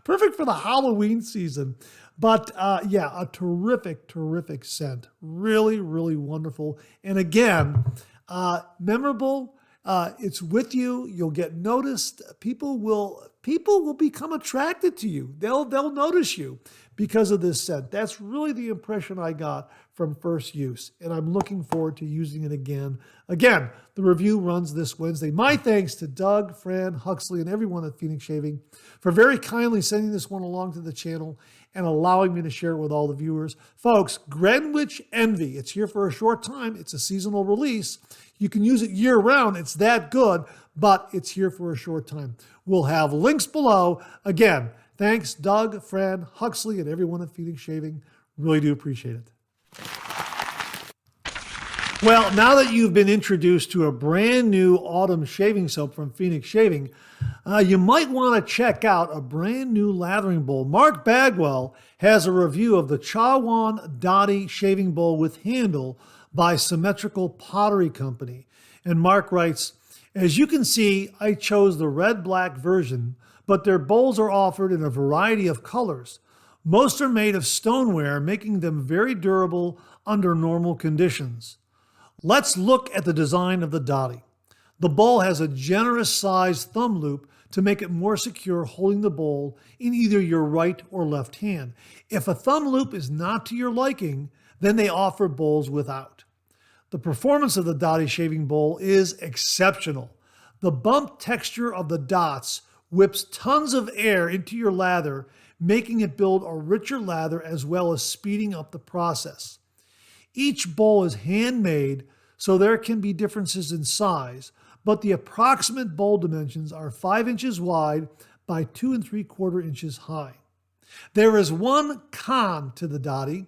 Perfect for the Halloween season. But yeah, a terrific, terrific scent. Really, really wonderful. And again, memorable. It's with you. You'll get noticed. People will become attracted to you. They'll notice you because of this scent. That's really the impression I got from first use, and I'm looking forward to using it again. Again, the review runs this Wednesday. My thanks to Doug, Fran, Huxley, and everyone at Phoenix Shaving for very kindly sending this one along to the channel and allowing me to share it with all the viewers. Folks, Greenwitch Envy. It's here for a short time. It's a seasonal release. You can use it year-round. It's that good, but it's here for a short time. We'll have links below. Again, thanks, Doug, Fran, Huxley, and everyone at Phoenix Shaving. Really do appreciate it. Well, now that you've been introduced to a brand new autumn shaving soap from Phoenix Shaving, you might want to check out a brand new lathering bowl. Mark Bagwell has a review of the Chawan Dottie shaving bowl with handle by Symmetrical Pottery Company. And Mark writes, as you can see, I chose the red-black version, but their bowls are offered in a variety of colors. Most are made of stoneware, making them very durable under normal conditions. Let's look at the design of the Dottie. The bowl has a generous sized thumb loop to make it more secure holding the bowl in either your right or left hand. If a thumb loop is not to your liking, then they offer bowls without. The performance of the Dottie shaving bowl is exceptional. The bump texture of the dots whips tons of air into your lather, making it build a richer lather as well as speeding up the process. Each bowl is handmade, so there can be differences in size, but the approximate bowl dimensions are 5 inches wide by 2 3/4 inches high. There is one con to the Dottie.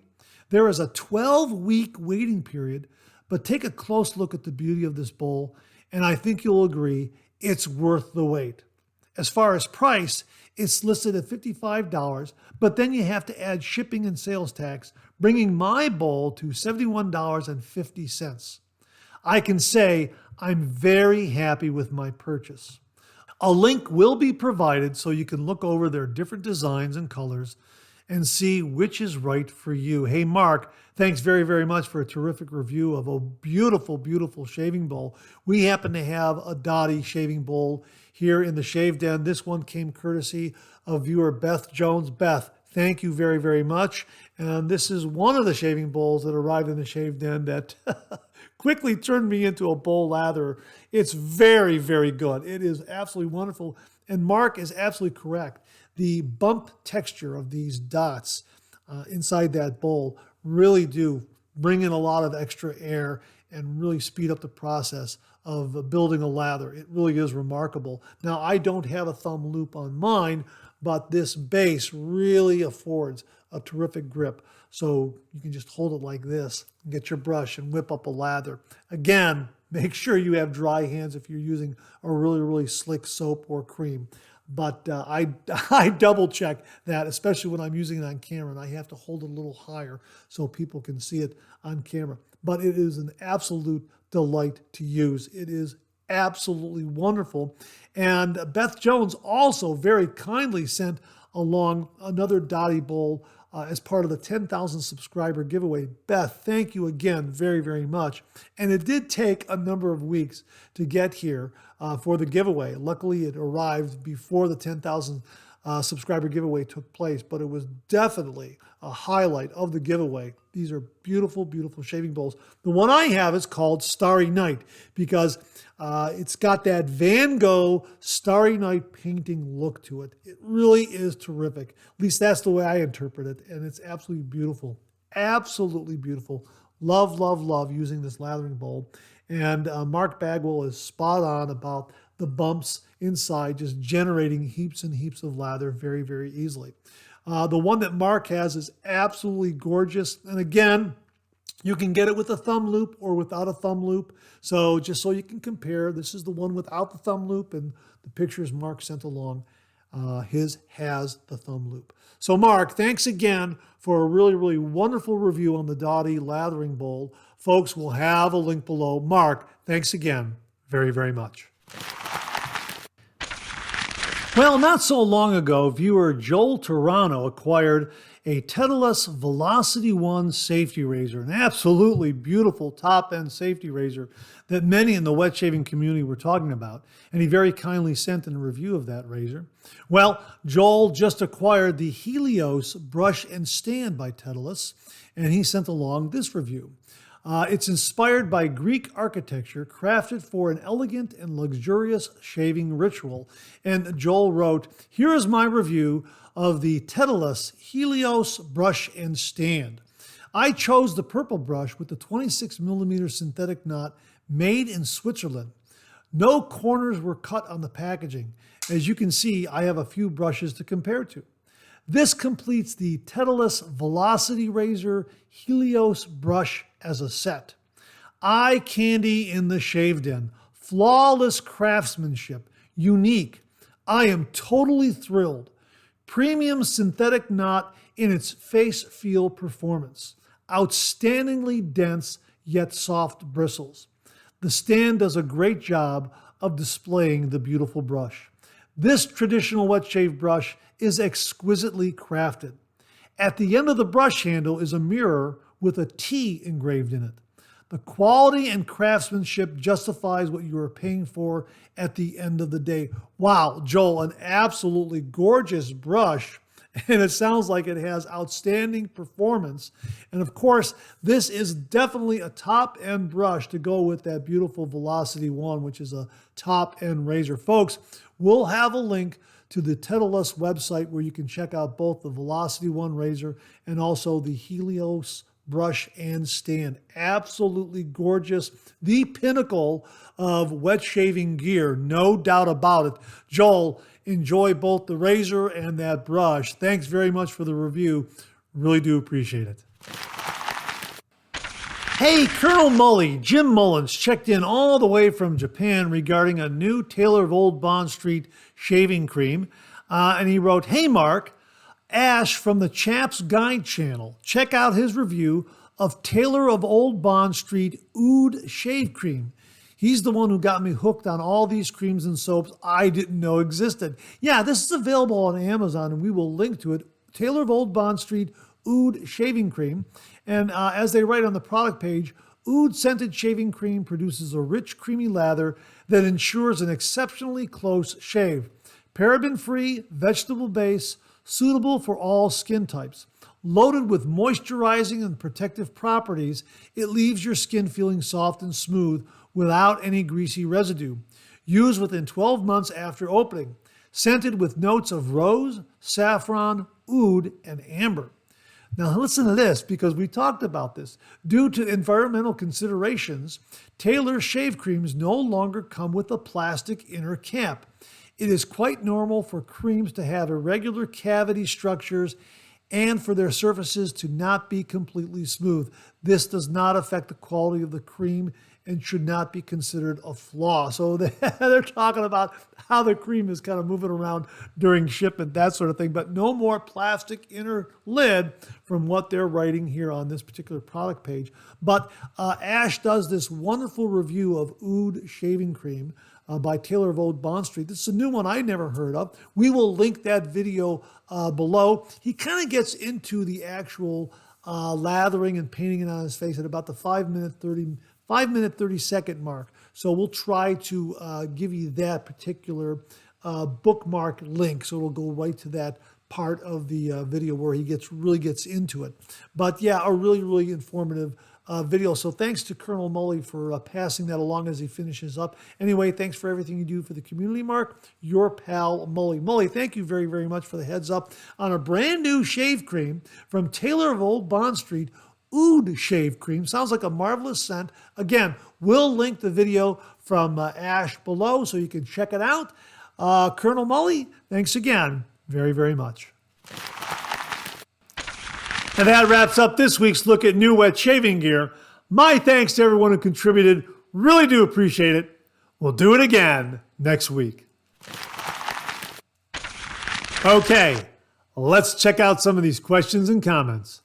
There is a 12-week waiting period, but take a close look at the beauty of this bowl, and I think you'll agree it's worth the wait. As far as price, it's listed at $55, but then you have to add shipping and sales tax, bringing my bowl to $71.50. I can say I'm very happy with my purchase. A link will be provided so you can look over their different designs and colors and see which is right for you. Hey, Mark, thanks very, very much for a terrific review of a beautiful, beautiful shaving bowl. We happen to have a Dottie shaving bowl here in the Shave Den. This one came courtesy of viewer Beth Jones. Beth, thank you very, very much. And this is one of the shaving bowls that arrived in the Shave Den that quickly turned me into a bowl latherer. It's very, very good. It is absolutely wonderful. And Mark is absolutely correct. The bump texture of these dots inside that bowl really do bring in a lot of extra air and really speed up the process of building a lather. It really is remarkable. Now, I don't have a thumb loop on mine, but this base really affords a terrific grip. So you can just hold it like this, get your brush and whip up a lather. Again, make sure you have dry hands if you're using a really, really slick soap or cream. But I double check that, especially when I'm using it on camera, and I have to hold it a little higher so people can see it on camera. But it is an absolute delight to use. It is absolutely wonderful. And Beth Jones also very kindly sent along another Dottie bowl as part of the 10,000 subscriber giveaway. Beth, thank you again very, very much. And it did take a number of weeks to get here for the giveaway. Luckily, it arrived before the 10,000 subscriber giveaway took place, but it was definitely a highlight of the giveaway. These are beautiful, beautiful shaving bowls. The one I have is called Starry Night because it's got that Van Gogh Starry Night painting look to it. It really is terrific. At least that's the way I interpret it, and it's absolutely beautiful. Absolutely beautiful. Love, love, love using this lathering bowl. And Mark Bagwell is spot on about the bumps inside, just generating heaps and heaps of lather very, very easily. The one that Mark has is absolutely gorgeous. And again, you can get it with a thumb loop or without a thumb loop. So just so you can compare, this is the one without the thumb loop, and the pictures Mark sent along, his has the thumb loop. So Mark, thanks again for a really, really wonderful review on the Dottie lathering bowl. Folks, we'll have a link below. Mark, thanks again very, very much. Well, not so long ago, viewer Joel Turano acquired a Tedalus Velocity 1 safety razor, an absolutely beautiful top-end safety razor that many in the wet shaving community were talking about, and he very kindly sent in a review of that razor. Well, Joel just acquired the Helios brush and stand by Tedalus, and he sent along this review. It's inspired by Greek architecture, crafted for an elegant and luxurious shaving ritual. And Joel wrote, "Here is my review of the Tedalus Helios brush and stand. I chose the purple brush with the 26mm synthetic knot made in Switzerland. No corners were cut on the packaging. As you can see, I have a few brushes to compare to. This completes the Tedalus Velocity Razor Helios brush as a set. Eye candy in the shave den. Flawless craftsmanship. Unique. I am totally thrilled. Premium synthetic knot in its face feel performance. Outstandingly dense yet soft bristles. The stand does a great job of displaying the beautiful brush. This traditional wet shave brush is exquisitely crafted. At the end of the brush handle is a mirror with a T engraved in it. The quality and craftsmanship justifies what you are paying for at the end of the day." Wow, Joel, an absolutely gorgeous brush, and it sounds like it has outstanding performance. And of course, this is definitely a top-end brush to go with that beautiful Velocity 1, which is a top-end razor. Folks, we'll have a link to the Tedalus website where you can check out both the Velocity 1 razor and also the Helios brush and stand. Absolutely gorgeous. The pinnacle of wet shaving gear, no doubt about it. Joel, enjoy both the razor and that brush. Thanks very much for the review. Really do appreciate it. Hey, Colonel Mully, Jim Mullins checked in all the way from Japan regarding a new Taylor of Old Bond Street shaving cream. And he wrote, "Hey, Mark, Ash from the Chaps Guide channel. Check out his review of Taylor of Old Bond Street Oud Shave Cream. He's the one who got me hooked on all these creams and soaps I didn't know existed." Yeah, this is available on Amazon, and we will link to it. Taylor of Old Bond Street Oud Shaving Cream. And as they write on the product page, Oud scented shaving cream produces a rich, creamy lather that ensures an exceptionally close shave. Paraben-free, vegetable base, suitable for all skin types. Loaded with moisturizing and protective properties, it leaves your skin feeling soft and smooth without any greasy residue. Used within 12 months after opening. Scented with notes of rose, saffron, oud, and amber. Now listen to this, because we talked about this. Due to environmental considerations, Taylor shave creams no longer come with a plastic inner cap. It is quite normal for creams to have irregular cavity structures and for their surfaces to not be completely smooth. This does not affect the quality of the cream and should not be considered a flaw. So they're talking about how the cream is kind of moving around during shipment, that sort of thing, but no more plastic inner lid from what they're writing here on this particular product page. But Ash does this wonderful review of Oud shaving cream by Taylor of Old Bond Street. This is a new one I never heard of. We will link that video below. He kind of gets into the actual lathering and painting it on his face at about the 5 minute 30 second mark. So we'll try to give you that particular bookmark link, so it'll go right to that part of the video where he really gets into it. But yeah, a really, really informative video. So thanks to Colonel Mully for passing that along as he finishes up. Anyway, thanks for everything you do for the community, Mark. Your pal, Mully. Mully, thank you very, very much for the heads up on a brand new shave cream from Taylor of Old Bond Street. Oud Shave Cream. Sounds like a marvelous scent. Again, we'll link the video from Ash below so you can check it out. Colonel Mully, thanks again very, very much. And that wraps up this week's look at new wet shaving gear. My thanks to everyone who contributed. Really do appreciate it. We'll do it again next week. Okay, let's check out some of these questions and comments.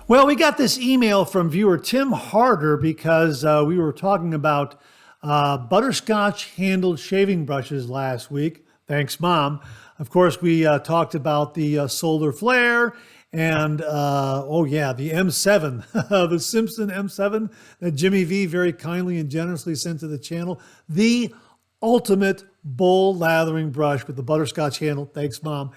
Well, we got this email from viewer Tim Harder because we were talking about butterscotch handled shaving brushes last week. Thanks, Mom. Of course, we talked about the Solar Flare and, the M7, the Simpson M7 that Jimmy V very kindly and generously sent to the channel. The ultimate bowl lathering brush with the butterscotch handle. Thanks, Mom.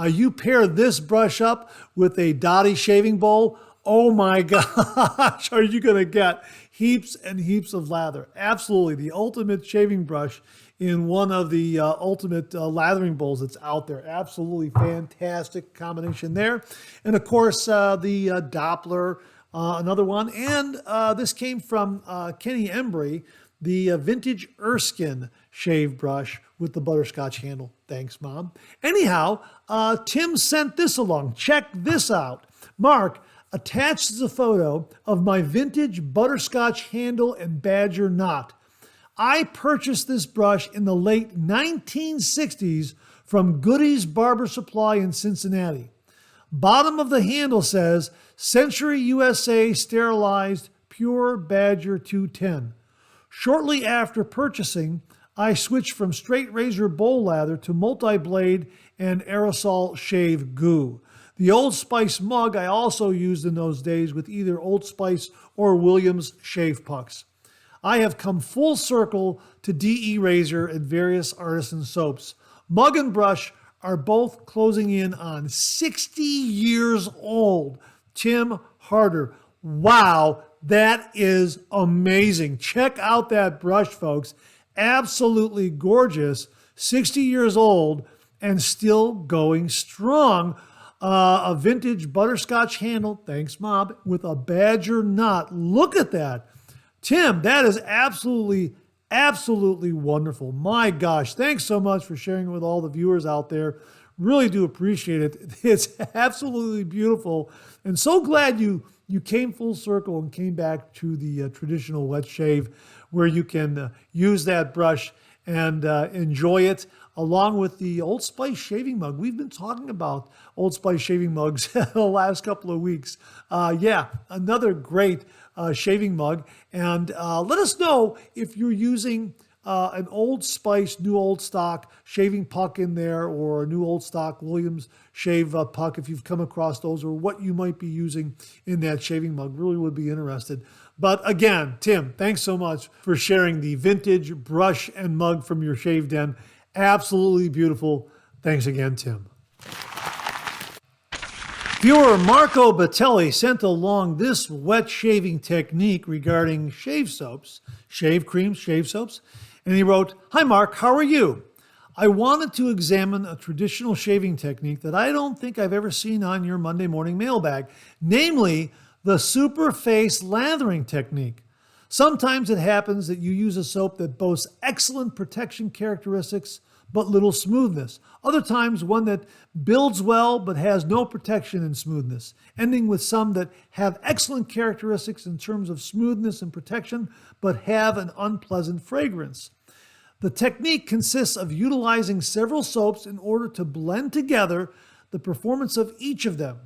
You pair this brush up with a Dottie shaving bowl. Oh my gosh, are you going to get heaps and heaps of lather? Absolutely, the ultimate shaving brush in one of the ultimate lathering bowls that's out there. Absolutely fantastic combination there. And of course, the Doppler, another one. And this came from Kenny Embry, the vintage Erskine shave brush with the butterscotch handle. Thanks, Mom. Anyhow, Tim sent this along. Check this out. Mark, attached is a photo of my vintage butterscotch handle and badger knot. I purchased this brush in the late 1960s from Goody's Barber Supply in Cincinnati. Bottom of the handle says, Century USA Sterilized Pure Badger 210. Shortly after purchasing, I switched from straight razor bowl lather to multi-blade and aerosol shave goo. The Old Spice mug I also used in those days with either Old Spice or Williams shave pucks. I have come full circle to DE Razor and various artisan soaps. Mug and brush are both closing in on 60 years old. Tim Harder. Wow, that is amazing. Check out that brush, folks. Absolutely gorgeous. 60 years old and still going strong. A vintage butterscotch handle, thanks, Mom, with a badger knot. Look at that. Tim, that is absolutely, absolutely wonderful. My gosh, thanks so much for sharing it with all the viewers out there. Really do appreciate it. It's absolutely beautiful. And so glad you came full circle and came back to the traditional wet shave where you can use that brush and enjoy it along with the Old Spice shaving mug. We've been talking about Old Spice shaving mugs the last couple of weeks. Another great shaving mug. And let us know if you're using an Old Spice, new old stock shaving puck in there, or a new old stock Williams shave puck, if you've come across those, or what you might be using in that shaving mug. Really would be interested. But again, Tim, thanks so much for sharing the vintage brush and mug from your shave den. Absolutely beautiful. Thanks again, Tim. Viewer Marco Batelli sent along this wet shaving technique regarding shave soaps, shave creams, shave soaps. And he wrote, "Hi Mark, how are you? I wanted to examine a traditional shaving technique that I don't think I've ever seen on your Monday morning mailbag, namely the super face lathering technique. Sometimes it happens that you use a soap that boasts excellent protection characteristics but little smoothness. Other times one that builds well but has no protection and smoothness, ending with some that have excellent characteristics in terms of smoothness and protection but have an unpleasant fragrance. The technique consists of utilizing several soaps in order to blend together the performance of each of them.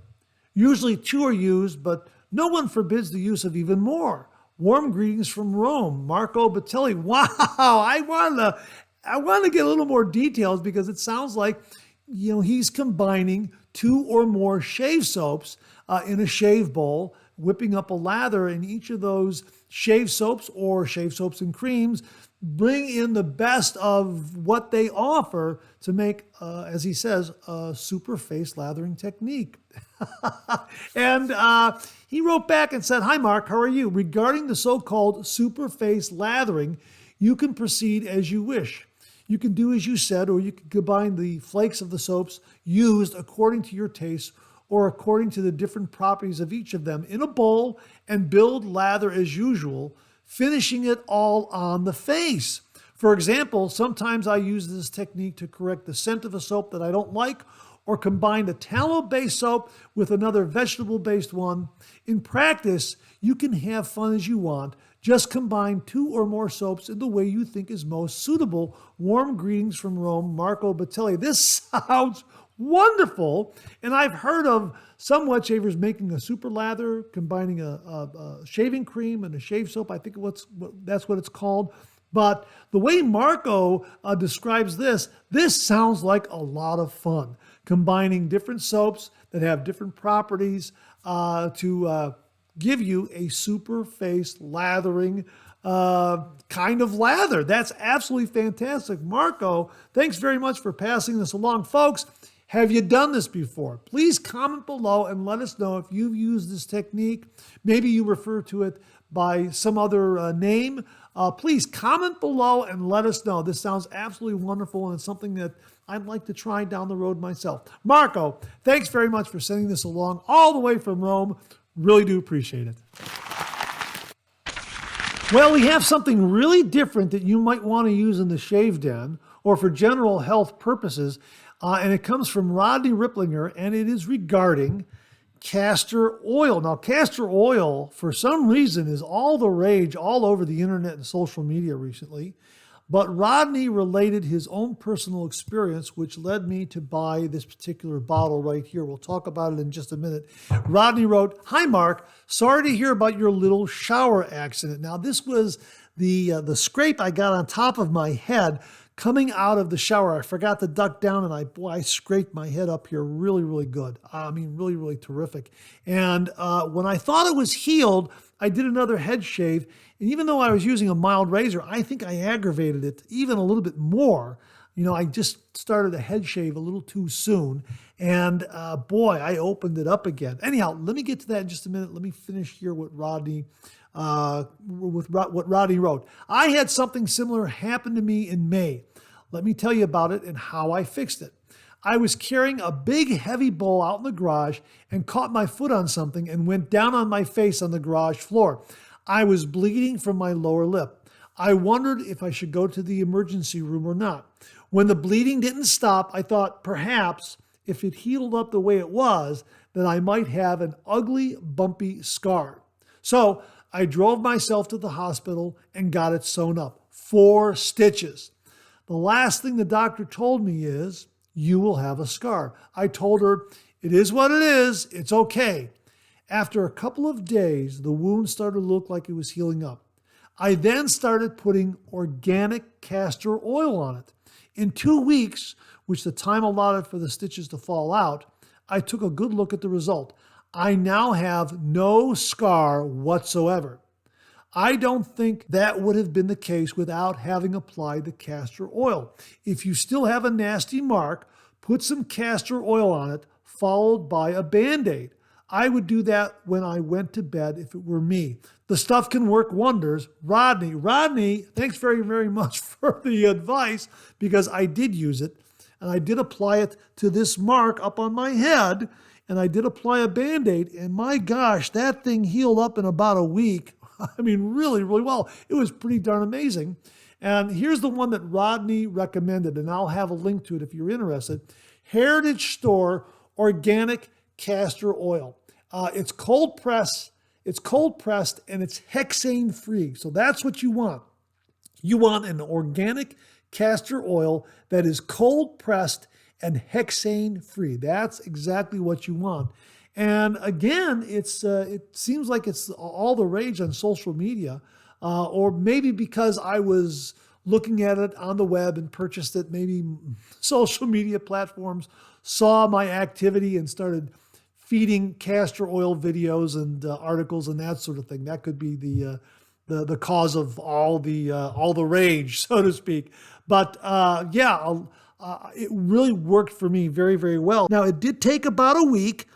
Usually 2 are used, but no one forbids the use of even more. Warm greetings from Rome, Marco Batelli." Wow, I want to get a little more details because it sounds like he's combining 2 or more shave soaps in a shave bowl, whipping up a lather in each of those shave soaps or shave soaps and creams. Bring in the best of what they offer to make, as he says, a super face lathering technique. And he wrote back and said, "Hi, Mark, how are you? Regarding the so-called super face lathering, you can proceed as you wish. You can do as you said, or you can combine the flakes of the soaps used according to your taste or according to the different properties of each of them in a bowl and build lather as usual, finishing it all on the face. For example, sometimes I use this technique to correct the scent of a soap that I don't like, or combine a tallow-based soap with another vegetable-based one. In practice, you can have fun as you want. Just combine 2 or more soaps in the way you think is most suitable. Warm greetings from Rome, Marco Batelli." This sounds wonderful. And I've heard of some wet shavers making a super lather, combining a shaving cream and a shave soap. I think that's what it's called. But the way Marco describes this sounds like a lot of fun. Combining different soaps that have different properties to give you a super face lathering kind of lather. That's absolutely fantastic. Marco, thanks very much for passing this along. Folks, have you done this before? Please comment below and let us know if you've used this technique. Maybe you refer to it by some other name. Please comment below and let us know. This sounds absolutely wonderful, and it's something that I'd like to try down the road myself. Marco, thanks very much for sending this along all the way from Rome. Really do appreciate it. Well, we have something really different that you might want to use in the shave den or for general health purposes, and it comes from Rodney Ripplinger, and it is regarding castor oil. Now, castor oil, for some reason, is all the rage all over the internet and social media recently. But Rodney related his own personal experience, which led me to buy this particular bottle right here. We'll talk about it in just a minute. Rodney wrote, "Hi, Mark. Sorry to hear about your little shower accident." Now, this was the scrape I got on top of my head coming out of the shower. I forgot to duck down, and I scraped my head up here really, really good. I mean, really, really terrific. And when I thought it was healed, I did another head shave. And even though I was using a mild razor, I think I aggravated it even a little bit more. You know, I just started a head shave a little too soon. And boy, I opened it up again. Anyhow, let me get to that in just a minute. Let me finish here with Rodney. What Rodney wrote. "I had something similar happen to me in May. Let me tell you about it and how I fixed it. I was carrying a big heavy bowl out in the garage and caught my foot on something and went down on my face on the garage floor. I was bleeding from my lower lip. I wondered if I should go to the emergency room or not. When the bleeding didn't stop, I thought perhaps if it healed up the way it was, that I might have an ugly, bumpy scar. So I drove myself to the hospital and got it sewn up. 4 stitches. The last thing the doctor told me is, you will have a scar. I told her, it is what it is. It's okay. After a couple of days, the wound started to look like it was healing up. I then started putting organic castor oil on it. In 2 weeks, which the time allotted for the stitches to fall out, I took a good look at the result. I now have no scar whatsoever. I don't think that would have been the case without having applied the castor oil. If you still have a nasty mark, put some castor oil on it, followed by a Band-Aid. I would do that when I went to bed if it were me. The stuff can work wonders." Rodney, thanks very, very much for the advice, because I did use it, and I did apply it to this mark up on my head, and I did apply a Band-Aid, and my gosh, that thing healed up in about a week. I mean, really, really well. It was pretty darn amazing. And here's the one that Rodney recommended, and I'll have a link to it if you're interested. Heritage Store Organic Castor Oil. It's cold pressed, and it's hexane free. So that's what you want. You want an organic castor oil that is cold pressed and hexane free. That's exactly what you want. And again, it seems like it's all the rage on social media, or maybe because I was looking at it on the web and purchased it, maybe social media platforms saw my activity and started feeding castor oil videos and articles and that sort of thing. That could be the cause of all the rage, so to speak. But it really worked for me very, very well. Now, it did take about a week,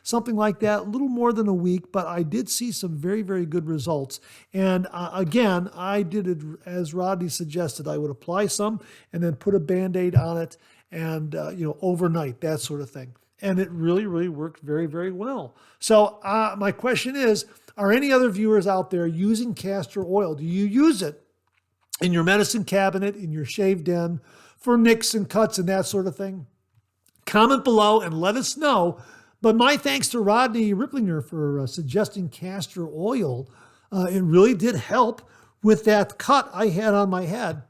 something like that, a little more than a week, but I did see some very, very good results. And again, I did it as Rodney suggested. I would apply some and then put a Band-Aid on it and, overnight, that sort of thing. And it really, really worked very, very well. So my question is, are any other viewers out there using castor oil? Do you use it in your medicine cabinet, in your shave den, for nicks and cuts and that sort of thing? Comment below and let us know. But my thanks to Rodney Ripplinger for suggesting castor oil. It really did help with that cut I had on my head.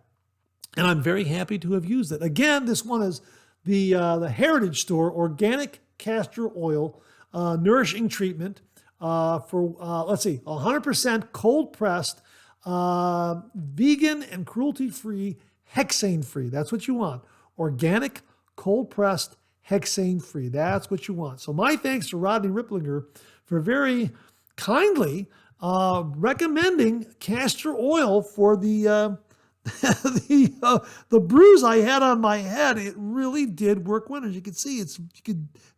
And I'm very happy to have used it. Again, this one is the Heritage Store Organic Castor Oil Nourishing Treatment for, 100% cold pressed, vegan and cruelty-free, hexane-free. That's what you want. Organic, cold pressed, hexane-free. That's what you want. So my thanks to Rodney Ripplinger for very kindly recommending castor oil for the bruise I had on my head. It really did work wonders. You can see it's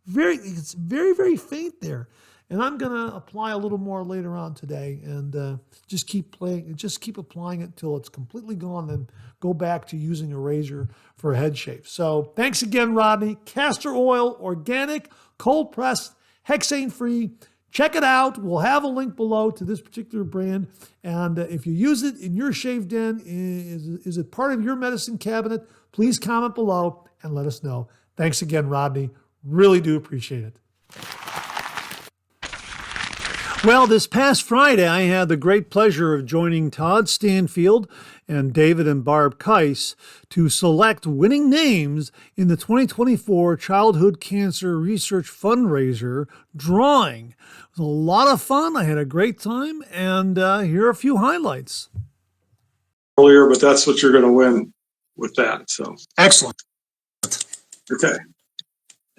very, very faint there. And I'm going to apply a little more later on today and just keep applying it until it's completely gone, then go back to using a razor for a head shave. So thanks again, Rodney. Castor oil, organic, cold pressed, hexane free. Check it out. We'll have a link below to this particular brand. And if you use it in your shave den, is it part of your medicine cabinet? Please comment below and let us know. Thanks again, Rodney. Really do appreciate it. Well, this past Friday, I had the great pleasure of joining Todd Stanfield and David and Barb Keiss to select winning names in the 2024 Childhood Cancer Research Fundraiser drawing. It was a lot of fun. I had a great time, and here are a few highlights. Earlier, but that's what you're going to win with that. So excellent. Okay.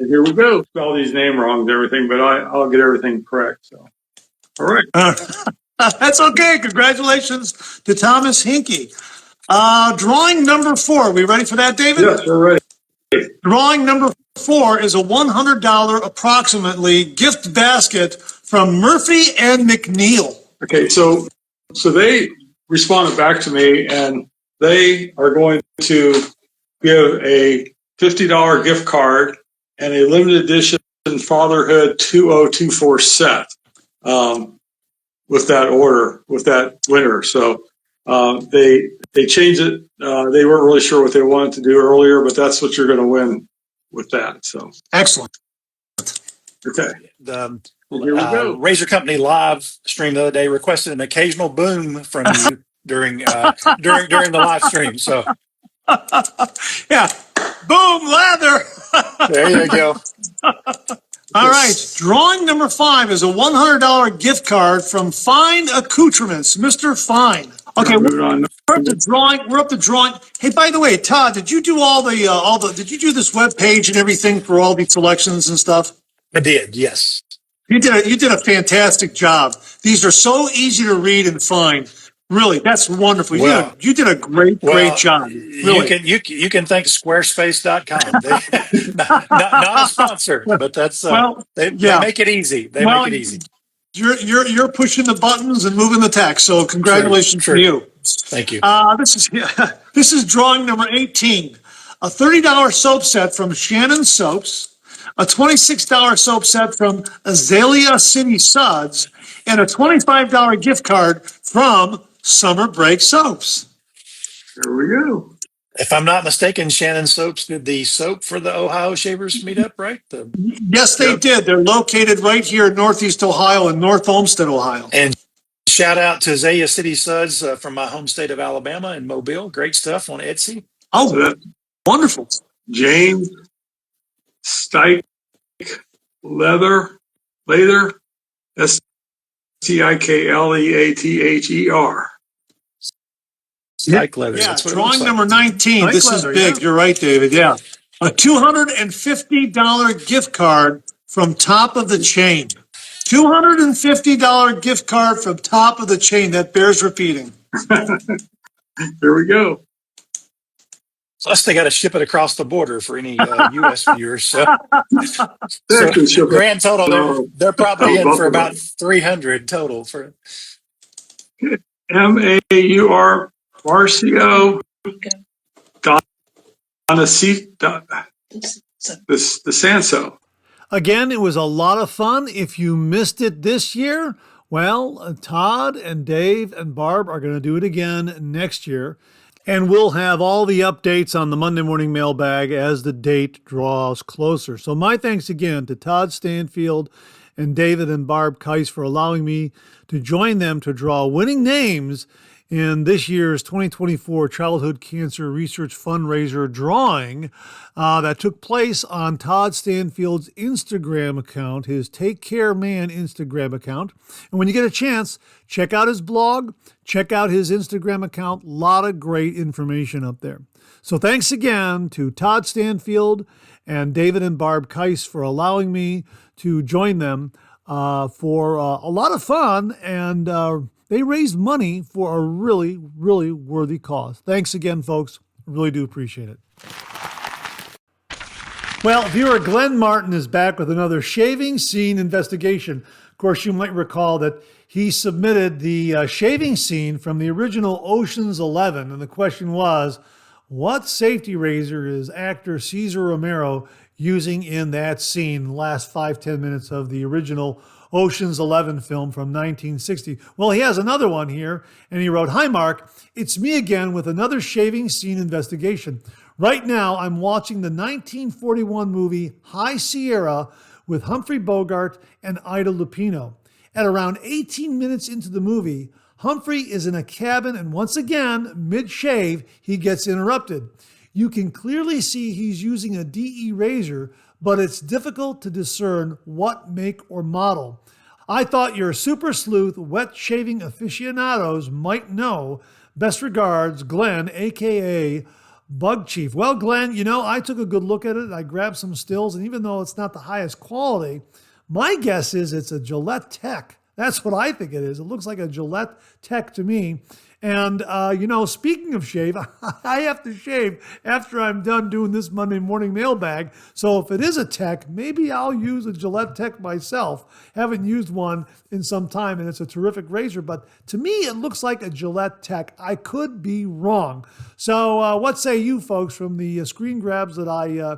And here we go. All these name wrongs, everything, but I'll get everything correct. So. All right. That's okay. Congratulations to Thomas Hinkie. Drawing number 4. Are we ready for that, David? Yes, we're ready. Drawing number 4 is a $100 approximately gift basket from Murphy and McNeil. Okay, so they responded back to me, and they are going to give a $50 gift card and a limited edition Fatherhood 2024 set. With that order, with that winner. So they changed it. They weren't really sure what they wanted to do earlier, but that's what you're going to win with that. So excellent. Okay. The Razor Company live stream the other day requested an occasional boom from you during the live stream. So yeah, boom, lather. There you go. All right, drawing number 5 is a $100 gift card from Fine Accoutrements, Mr. Fine. Okay, we're up to drawing. Hey, by the way, Todd, did you do did you do this web page and everything for all these selections and stuff? I did, yes. You did a fantastic job. These are so easy to read and find. Really, that's wonderful. Well, you did a great job. Really. You can thank Squarespace.com. Not a sponsor, but that's they make it easy. They make it easy. You're pushing the buttons and moving the text. So congratulations to you. Thank you. This is drawing number 18. A $30 soap set from Shannon Soaps, a $26 soap set from Azalea City Suds, and a $25 gift card from Summer Break Soaps. Here we go. If I'm not mistaken, Shannon Soaps did the soap for the Ohio Shavers meetup, right? Yes, they did. They're located right here in Northeast Ohio in North Olmsted, Ohio. And shout out to Azalea City Suds from my home state of Alabama and Mobile. Great stuff on Etsy. Oh, so that's wonderful. James Stike Lather, STIKLEATHER. Tyke leather. Yeah, That's what it drawing looks like. number 19. Tyke This leather, is big. yeah. You're right, David. Yeah. A $250 gift card from Top of the Chain. $250 gift card from Top of the Chain. That bears repeating. Here we go. Plus, they got to ship it across the border for any U.S. viewers. So Actually, ship it. grand total, they're probably in for about 300 total for. Maur Marcio DeSanso. Again, it was a lot of fun. If you missed it this year, well, Todd and Dave and Barb are going to do it again next year. And we'll have all the updates on the Monday Morning Mailbag as the date draws closer. So my thanks again to Todd Stanfield and David and Barb Keiss for allowing me to join them to draw winning names in this year's 2024 Childhood Cancer Research Fundraiser drawing that took place on Todd Stanfield's Instagram account, his Take Care Man Instagram account. And when you get a chance, check out his blog, check out his Instagram account. A lot of great information up there. So thanks again to Todd Stanfield and David and Barb Keiss for allowing me to join them for a lot of fun, and they raised money for a really, really worthy cause. Thanks again, folks. Really do appreciate it. Well, viewer Glenn Martin is back with another shaving scene investigation. Of course, you might recall that he submitted the shaving scene from the original Ocean's 11, and the question was, what safety razor is actor Cesar Romero using in that scene, the last 5-10 minutes of the original Ocean's 11 film from 1960. Well, he has another one here, and he wrote, "Hi, Mark. It's me again with another shaving scene investigation. Right now, I'm watching the 1941 movie High Sierra with Humphrey Bogart and Ida Lupino. At around 18 minutes into the movie, Humphrey is in a cabin, and once again, mid-shave, he gets interrupted. You can clearly see he's using a DE razor, but it's difficult to discern what make or model. I thought your super sleuth wet shaving aficionados might know. Best regards, Glenn, a.k.a. Bug Chief." Well, Glenn, I took a good look at it. I grabbed some stills, and even though it's not the highest quality, my guess is it's a Gillette Tech. That's what I think it is. It looks like a Gillette Tech to me. And, speaking of shave, I have to shave after I'm done doing this Monday Morning Mailbag. So if it is a Tech, maybe I'll use a Gillette Tech myself. Haven't used one in some time, and it's a terrific razor. But to me, it looks like a Gillette Tech. I could be wrong. So what say you folks from the screen grabs that I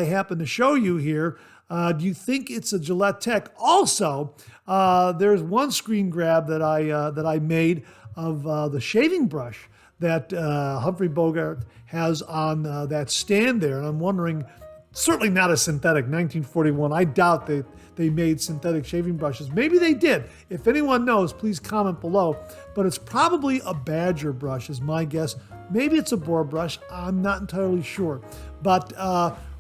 happen to show you here? Do you think it's a Gillette Tech? Also, there's one screen grab that I made of the shaving brush that Humphrey Bogart has on that stand there. And I'm wondering, certainly not a synthetic, 1941. I doubt they made synthetic shaving brushes. Maybe they did. If anyone knows, please comment below. But it's probably a Badger brush is my guess. Maybe it's a boar brush. I'm not entirely sure. But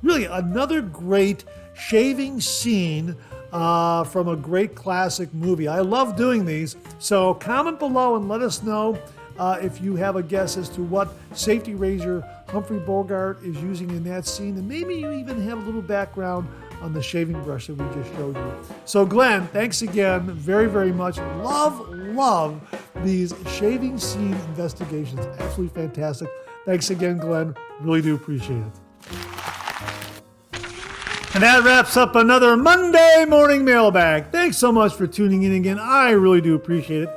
really, another great shaving scene from a great classic movie. I love doing these. So comment below and let us know if you have a guess as to what safety razor Humphrey Bogart is using in that scene. And maybe you even have a little background on the shaving brush that we just showed you. So Glenn, thanks again very, very much. Love these shaving scene investigations. Absolutely fantastic. Thanks again, Glenn. Really do appreciate it. And that wraps up another Monday Morning Mailbag. Thanks so much for tuning in again. I really do appreciate it.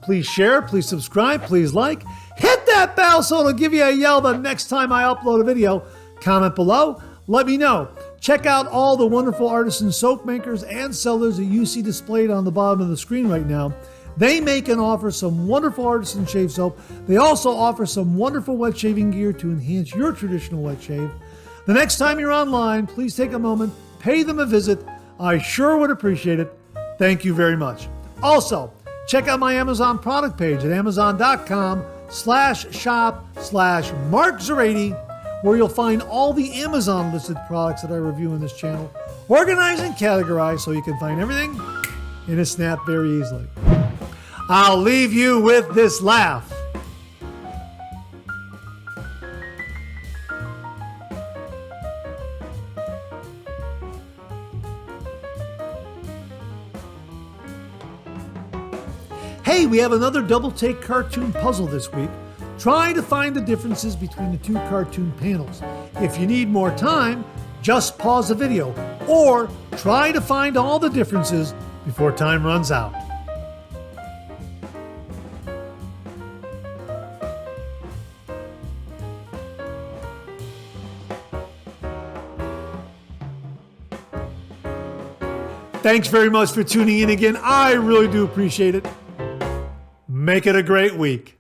Please share, please subscribe, please like. Hit that bell so it'll give you a yell the next time I upload a video. Comment below. Let me know. Check out all the wonderful artisan soap makers and sellers that you see displayed on the bottom of the screen right now. They make and offer some wonderful artisan shave soap. They also offer some wonderful wet shaving gear to enhance your traditional wet shave. The next time you're online, please take a moment, pay them a visit. I sure would appreciate it. Thank you very much. Also, check out my Amazon product page at amazon.com/shop/MarkZerati, where you'll find all the Amazon listed products that I review in this channel, organized and categorized so you can find everything in a snap very easily. I'll leave you with this laugh. Hey, we have another double take cartoon puzzle this week. Try to find the differences between the two cartoon panels. If you need more time, just pause the video or try to find all the differences before time runs out. Thanks very much for tuning in again. I really do appreciate it. Make it a great week.